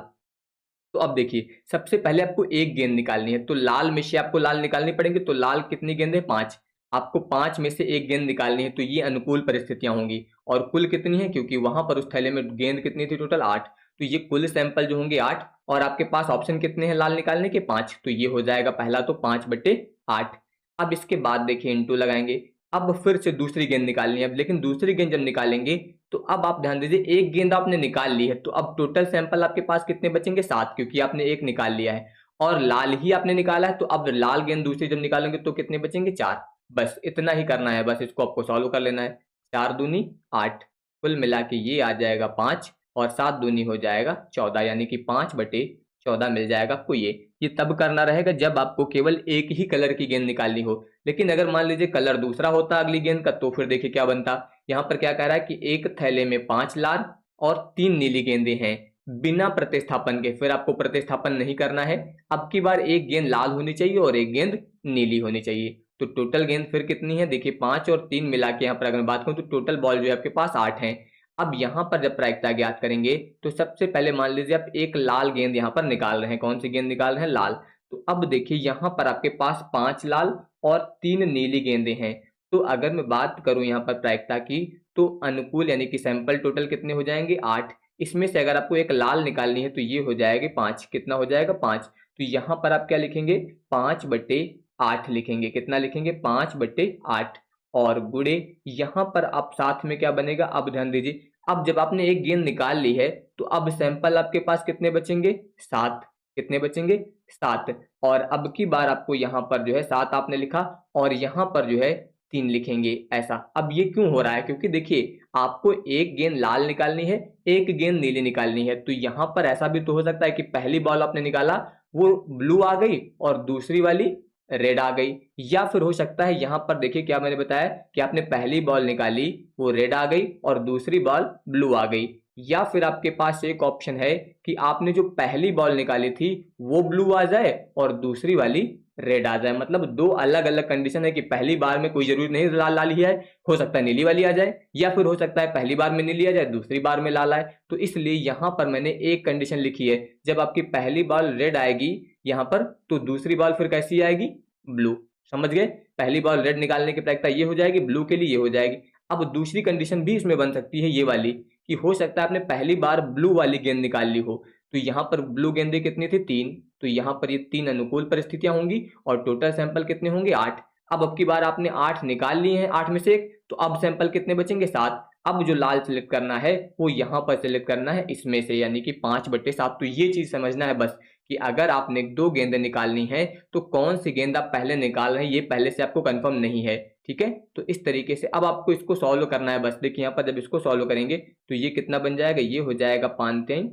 तो अब देखिए सबसे पहले आपको एक गेंद निकालनी है, तो लाल में से आपको लाल निकालनी पड़ेंगे। तो लाल कितनी गेंदें, 5, आपको 5 में से एक गेंद निकालनी है, तो ये अनुकूल परिस्थितियां होंगी। और कुल कितनी है, क्योंकि वहां पर उस थैले में गेंद कितनी थी टोटल 8, तो ये कुल सैंपल जो होंगे 8, और आपके पास ऑप्शन कितने हैं लाल निकालने के, 5, तो ये हो जाएगा पहला तो 5/8। अब इसके बाद देखिए इंटू लगाएंगे, अब फिर से दूसरी गेंद निकालनी है। अब लेकिन दूसरी गेंद जब निकालेंगे तो अब आप ध्यान दीजिए, एक गेंद आपने निकाल ली है तो अब टोटल सैंपल आपके पास कितने बचेंगे, 7, क्योंकि आपने एक निकाल लिया है और लाल ही आपने निकाला है। तो अब लाल गेंद दूसरी जब निकालेंगे तो कितने बचेंगे, 4। बस इतना ही करना है, बस इसको आपको सॉल्व कर लेना है। 4 दूनी 8, कुल मिला के ये आ जाएगा 5 और 7 दूनी हो जाएगा 14, यानी कि 5/14 मिल जाएगा आपको। ये तब करना रहेगा जब आपको केवल एक ही कलर की गेंद निकालनी हो। लेकिन अगर मान लीजिए कलर दूसरा होता अगली गेंद का, तो फिर देखिए क्या बनता। यहाँ पर क्या कह रहा है कि एक थैले में 5 लाल और 3 नीली गेंदें हैं बिना प्रतिस्थापन के, फिर आपको प्रतिस्थापन नहीं करना है। अब की बार एक गेंद लाल होनी चाहिए और एक गेंद नीली होनी चाहिए। तो टोटल गेंद फिर कितनी है, देखिए 5 और 3 मिला के यहाँ पर अगर बात करूँ तो टोटल बॉल जो है आपके पास 8 है। अब यहाँ पर जब प्रायिकता ज्ञात करेंगे तो सबसे पहले मान लीजिए आप एक लाल गेंद यहाँ पर निकाल रहे हैं। कौन सी गेंद निकाल रहे हैं? लाल। तो अब देखिए यहाँ पर आपके पास 5 लाल और 3 नीली गेंदें हैं। तो अगर मैं बात करूं यहाँ पर प्रायिकता की, तो अनुकूल यानी कि सैंपल टोटल कितने हो जाएंगे? 8। इसमें से अगर आपको एक लाल निकालनी है तो ये हो जाएगी 5। कितना हो जाएगा? 5। तो यहाँ पर आप क्या लिखेंगे? 5/8 लिखेंगे। कितना लिखेंगे? 5/8। और गुणे यहाँ पर आप साथ में क्या बनेगा? अब ध्यान दीजिए, अब जब आपने एक गेंद निकाल ली है तो अब सैंपल आपके पास कितने बचेंगे? 7। कितने बचेंगे? 7। और अब की बार आपको यहाँ पर जो है 7 आपने लिखा और यहाँ पर जो है 3 लिखेंगे ऐसा। अब ये क्यों हो रहा है? क्योंकि देखिए आपको एक गेंद लाल निकालनी है, एक गेंद नीली निकालनी है। तो यहाँ पर ऐसा भी तो हो सकता है कि पहली बॉल आपने निकाला वो ब्लू आ गई और दूसरी वाली रेड आ गई। या फिर हो सकता है यहाँ पर देखिए क्या मैंने बताया कि आपने पहली बॉल निकाली वो रेड आ गई और दूसरी बॉल ब्लू आ गई। या फिर आपके पास एक ऑप्शन है कि आपने जो पहली बॉल निकाली थी वो ब्लू आ जाए और दूसरी वाली रेड आ जाए। मतलब दो अलग अलग कंडीशन है कि पहली बार में कोई जरूरी नहीं लाल लाल ही है, हो सकता है नीली वाली आ जाए, या फिर हो सकता है पहली बार में नीली आ जाए दूसरी बार में लाल आए। तो इसलिए यहाँ पर मैंने एक कंडीशन लिखी है, जब आपकी पहली बॉल रेड आएगी यहाँ पर तो दूसरी बॉल फिर कैसी आएगी? ब्लू। समझ गए? पहली बॉल रेड निकालने की प्रायिकता ये हो जाएगी, ब्लू के लिए ये हो जाएगी। अब दूसरी कंडीशन भी इसमें बन सकती है ये वाली, कि हो सकता है आपने पहली बार ब्लू वाली गेंद निकाल ली हो, तो यहाँ पर ब्लू गेंदें कितनी थी? 3। तो यहाँ पर ये 3 अनुकूल परिस्थितियां होंगी और टोटल सैंपल कितने होंगे? 8। अब की बार आपने 8 निकाल लिए हैं, 8 में से एक, तो अब सैंपल कितने बचेंगे? 7। अब जो लाल सिलेक्ट करना है वो यहाँ पर सिलेक्ट करना है इसमें से, यानी कि 5/7। तो ये चीज समझना है बस कि अगर आपने 2 गेंदें निकालनी है तो कौन सी गेंद आप पहले निकाल रहे हैं ये पहले से आपको कंफर्म नहीं है। ठीक है, तो इस तरीके से अब आपको इसको सॉल्व करना है। बस देखिए यहाँ पर जब इसको सॉल्व करेंगे तो ये कितना बन जाएगा? ये हो जाएगा 5×3 =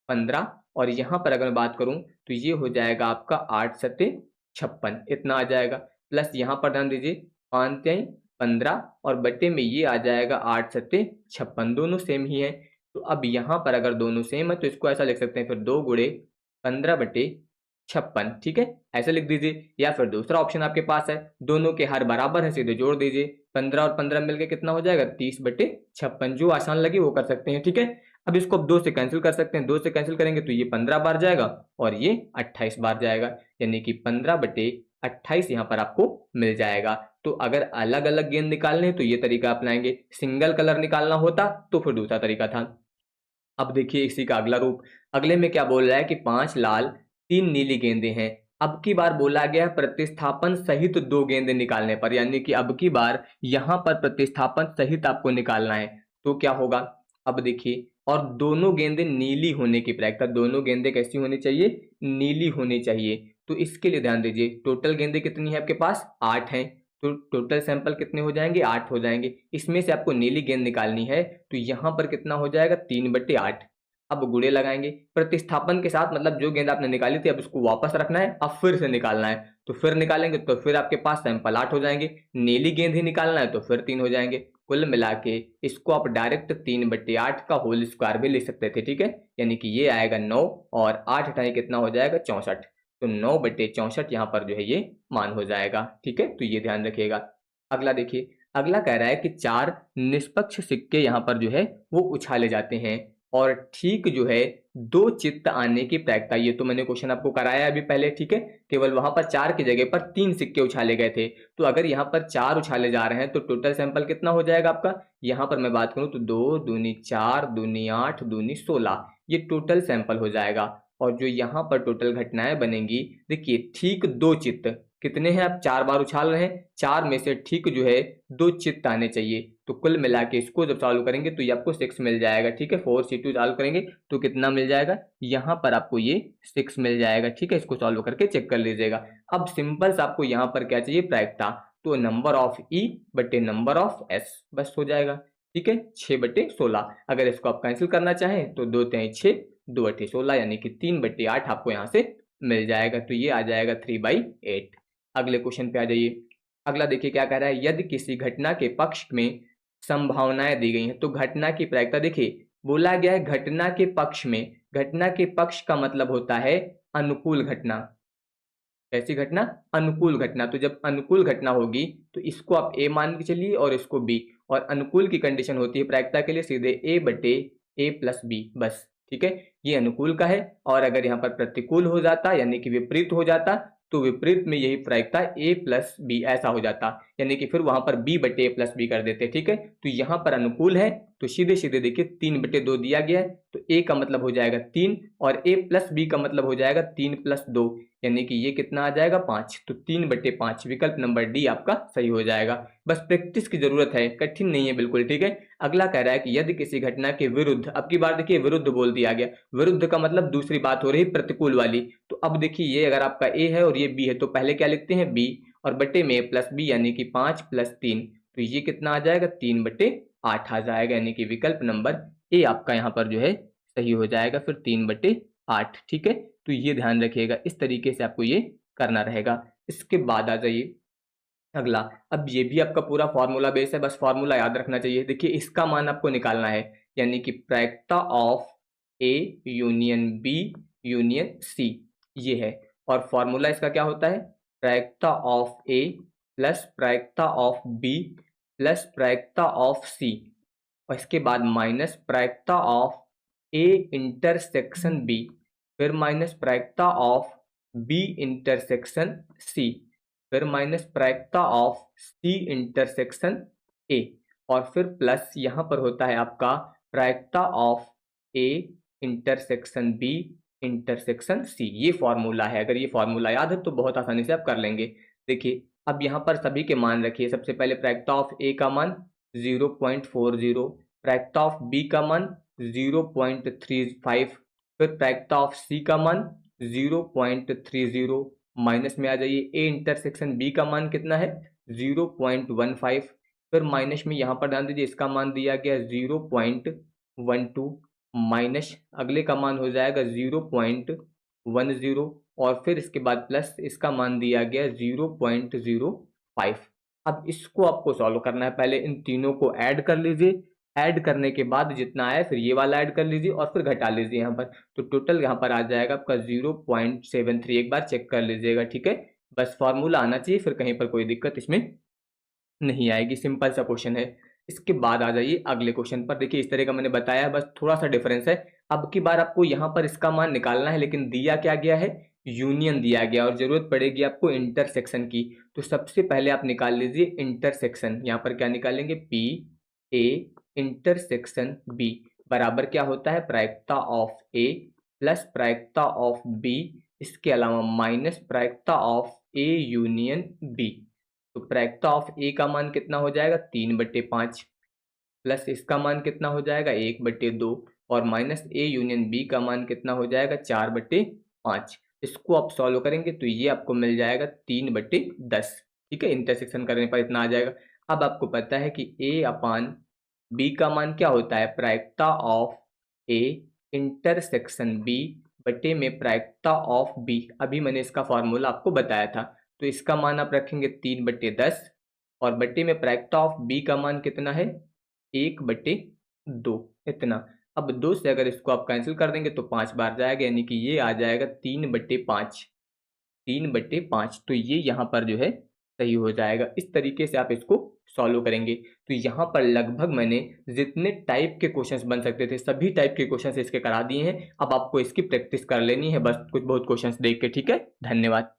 15। और यहाँ पर अगर मैं बात करूं तो ये हो जाएगा आपका 8×7 = 56, इतना आ जाएगा। प्लस यहाँ पर ध्यान दीजिए 5×3 = 15 और बट्टे में ये आ जाएगा 8×7 = 56, दोनों सेम ही है। तो अब यहाँ पर अगर दोनों सेम है तो इसको ऐसा लिख सकते हैं फिर 2×15/56। ठीक है, ऐसे लिख दीजिए। या फिर दूसरा ऑप्शन आपके पास है, दोनों के हर बराबर है, सीधे जोड़ दीजिए। 15 और 15 मिलकर कितना हो जाएगा? 30/56। जो आसान लगे वो कर सकते हैं। ठीक है, अब इसको आप 2 से कैंसिल कर सकते हैं। 2 से कैंसिल करेंगे तो ये 15 बार जाएगा और ये 28 बार जाएगा, यानी कि 15/28 यहाँ पर आपको मिल जाएगा। तो अगर अलग अलग गेंद निकालने हैं तो ये तरीका अपनाएंगे, सिंगल कलर निकालना होता तो फिर दूसरा तरीका था। अब देखिए इसी का अगला रूप, अगले में क्या बोल रहा है कि 5 लाल 3 नीली गेंदें हैं। अब की बार बोला गया है प्रतिस्थापन सहित 2 गेंदें निकालने पर, यानी कि अब की बार यहाँ पर प्रतिस्थापन सहित आपको निकालना है। तो क्या होगा? अब देखिए, और दोनों गेंदें नीली होने की प्रायिकता, दोनों गेंदें कैसी होनी चाहिए? नीली होनी चाहिए। तो इसके लिए ध्यान दीजिए, टोटल गेंदें कितनी है आपके पास? 8 हैं। तो टोटल सैंपल कितने हो जाएंगे? 8 हो जाएंगे। इसमें से आपको नीली गेंद निकालनी है तो यहाँ पर कितना हो जाएगा? 3/8। अब गुणे लगाएंगे प्रतिस्थापन के साथ, मतलब जो गेंद आपने निकाली थी अब इसको वापस रखना है, अब फिर से निकालना है। तो फिर निकालेंगे तो फिर आपके पास सैंपल 8 हो जाएंगे। नीली गेंद ही निकालना है तो फिर 3 हो जाएंगे। कुल मिला के इसको आप डायरेक्ट 3/8 का होल स्क्वायर भी लिख सकते थे। ठीक है, यानी कि ये आएगा 9 और 8 हटाए कितना हो जाएगा? 64। तो 9/64 यहाँ पर जो है ये मान हो जाएगा। ठीक है, तो ये ध्यान रखिएगा। अगला देखिए, अगला कह रहा है कि 4 निष्पक्ष सिक्के यहाँ पर जो है वो उछाले जाते हैं और ठीक जो है 2 चित्त आने की प्रायिकता, ये तो मैंने क्वेश्चन आपको कराया अभी पहले। ठीक है, केवल वहां पर 4 की जगह पर 3 सिक्के उछाले गए थे। तो अगर यहाँ पर 4 उछाले जा रहे हैं तो टोटल सैंपल कितना हो जाएगा आपका? यहाँ पर मैं बात करूं तो 2 दूनी 4 दूनी 8 दूनी 16, ये टोटल सैंपल हो जाएगा। और जो यहाँ पर टोटल घटनाएं बनेंगी, देखिए ठीक 2 चित्त कितने हैं? आप 4 बार उछाल रहे हैं, 4 में से ठीक जो है 2 चित्त आने चाहिए। तो कुल मिला के इसको जब सॉल्व करेंगे तो ये आपको 6 मिल जाएगा। ठीक है, 4C2 सॉल्व करेंगे तो कितना मिल जाएगा? यहाँ पर आपको ये 6 मिल जाएगा। ठीक है, इसको सॉल्व करके चेक कर लीजिएगा। अब सिंपल से आपको यहाँ पर क्या चाहिए? प्रायिकता। तो नंबर ऑफ ई बटे नंबर ऑफ एस, बस हो जाएगा। ठीक है, 6/16। अगर इसको आप कैंसिल करना चाहें तो 2×3 = 6, 2×8 = 16, यानी कि 3/8 आपको यहाँ से मिल जाएगा। तो ये आ जाएगा 3/8। अगले क्वेश्चन पे आ जाइए। अगला देखिए क्या कह रहा है, यदि किसी घटना के पक्ष में संभावनाएं दी गई हैं। तो घटना की प्रायिकता देखिए, बोला गया है घटना के पक्ष में। घटना के पक्ष का मतलब होता है अनुकूल घटना। कैसी घटना? अनुकूल घटना। तो जब अनुकूल घटना होगी तो इसको आप ए मान के चलिए और इसको बी, और अनुकूल की कंडीशन होती है प्रायिकता के लिए सीधे a बटे a प्लस b, बस। ठीक है, ये अनुकूल का है। और अगर यहाँ पर प्रतिकूल हो जाता यानी कि विपरीत हो जाता तो विपरीत में यही प्रायिकता a प्लस बी ऐसा हो जाता, यानी कि फिर वहां पर b बटे a प्लस बी कर देते। ठीक है, तो यहाँ पर अनुकूल है तो सीधे सीधे देखिए 3/2 दिया गया है, तो a का मतलब हो जाएगा 3 और a प्लस बी का मतलब हो जाएगा 3 प्लस 2, यानी कि ये कितना आ जाएगा 5। तो 3/5 विकल्प नंबर डी आपका सही हो जाएगा। बस प्रैक्टिस की जरूरत है, कठिन नहीं है बिल्कुल। ठीक है, अगला कह रहा है कि यदि किसी घटना के विरुद्ध, अब की बार देखिए विरुद्ध बोल दिया गया, विरुद्ध का मतलब दूसरी बात हो रही प्रतिकूल वाली। तो अब देखिए ये अगर आपका a है और ये b है तो पहले क्या लिखते हैं b और बटे में a प्लस बी यानी कि 5 प्लस 3, तो ये कितना आ जाएगा 3/8 आ जाएगा, यानी कि विकल्प नंबर ए आपका यहाँ पर जो है सही हो जाएगा फिर 3/8। ठीक है, तो ये ध्यान रखिएगा, इस तरीके से आपको ये करना रहेगा। इसके बाद आ जाइए अगला। अब ये भी आपका पूरा फॉर्मूला बेस है, बस फॉर्मूला याद रखना चाहिए। देखिए इसका मान आपको निकालना है, यानी कि प्रायिकता of A union B union C, ये है। और फॉर्मूला इसका क्या होता है, प्रायिकता ऑफ ए प्लस प्रायिकता ऑफ बी प्लस प्रायिकता ऑफ सी, और इसके बाद माइनस प्रायिकता ऑफ ए इंटरसेक्शन बी, फिर माइनस प्रायिकता ऑफ बी इंटरसेक्शन सी, फिर माइनस प्रायिकता ऑफ सी इंटरसेक्शन ए, और फिर प्लस यहाँ पर होता है आपका प्रायिकता of A intersection B intersection C. ये फॉर्मूला है, अगर ये फॉर्मूला याद है तो बहुत आसानी से आप कर लेंगे। देखिए अब यहाँ पर सभी के मान रखिए। सबसे पहले प्रायिकता ऑफ ए का मान 0.40, प्रायिकता ऑफ बी का मान 0.35, फिर प्रायिकता ऑफ सी का मान 0.30, माइनस में आ जाइए ए इंटरसेक्शन बी का मान कितना है 0.15, फिर माइनस में यहाँ पर ध्यान दीजिए इसका मान दिया गया 0.12, माइनस अगले का मान हो जाएगा 0.10, और फिर इसके बाद प्लस इसका मान दिया गया 0.05। अब इसको आपको सॉल्व करना है, पहले इन तीनों को ऐड कर लीजिए, ऐड करने के बाद जितना आया फिर ये वाला ऐड कर लीजिए और फिर घटा लीजिए यहाँ पर, तो टोटल यहाँ पर आ जाएगा आपका 0.73। एक बार चेक कर लीजिएगा। ठीक है, बस फॉर्मूला आना चाहिए, फिर कहीं पर कोई दिक्कत इसमें नहीं आएगी, सिंपल सा क्वेश्चन है। इसके बाद आ जाइए अगले क्वेश्चन पर। देखिए इस तरह का मैंने बताया, बस थोड़ा सा डिफरेंस है। अब की बार आपको यहाँ पर इसका मान निकालना है, लेकिन दिया क्या गया है, यूनियन दिया गया, और जरूरत पड़ेगी आपको इंटरसेक्शन की। तो सबसे पहले आप निकाल लीजिए इंटरसेक्शन। यहाँ पर क्या निकालेंगे, पी ए इंटरसेक्शन बी बराबर क्या होता है, प्रायिकता ऑफ ए प्लस प्रायिकता ऑफ बी, इसके अलावा माइनस प्रायिकता ऑफ ए यूनियन बी। तो प्रायिकता ऑफ ए का मान कितना हो जाएगा 3/5, प्लस इसका मान कितना हो जाएगा 1/2, और माइनस ए यूनियन बी का मान कितना हो जाएगा 4/5। इसको आप सॉल्व करेंगे तो ये आपको मिल जाएगा 3/10। ठीक है, इंटरसेक्शन करने पर इतना आ जाएगा। अब आपको पता है कि ए अपान बी का मान क्या होता है, प्रायिकता ऑफ ए इंटरसेक्शन बी बटे में प्रायिकता ऑफ बी। अभी मैंने इसका फॉर्मूला आपको बताया था, तो इसका मान आप रखेंगे 3/10, और बटे में प्रायिकता ऑफ बी का मान कितना है 1/2, इतना। अब 2 से अगर इसको आप कैंसिल कर देंगे तो 5 बार जाएगा, यानी कि ये आ जाएगा 3/5, 3/5। तो ये यहाँ पर जो है सही हो जाएगा। इस तरीके से आप इसको सॉल्व करेंगे। तो यहाँ पर लगभग मैंने जितने टाइप के क्वेश्चंस बन सकते थे सभी टाइप के क्वेश्चंस इसके करा दिए हैं। अब आपको इसकी प्रैक्टिस कर लेनी है, बस कुछ बहुत क्वेश्चंस देख के। ठीक है, धन्यवाद।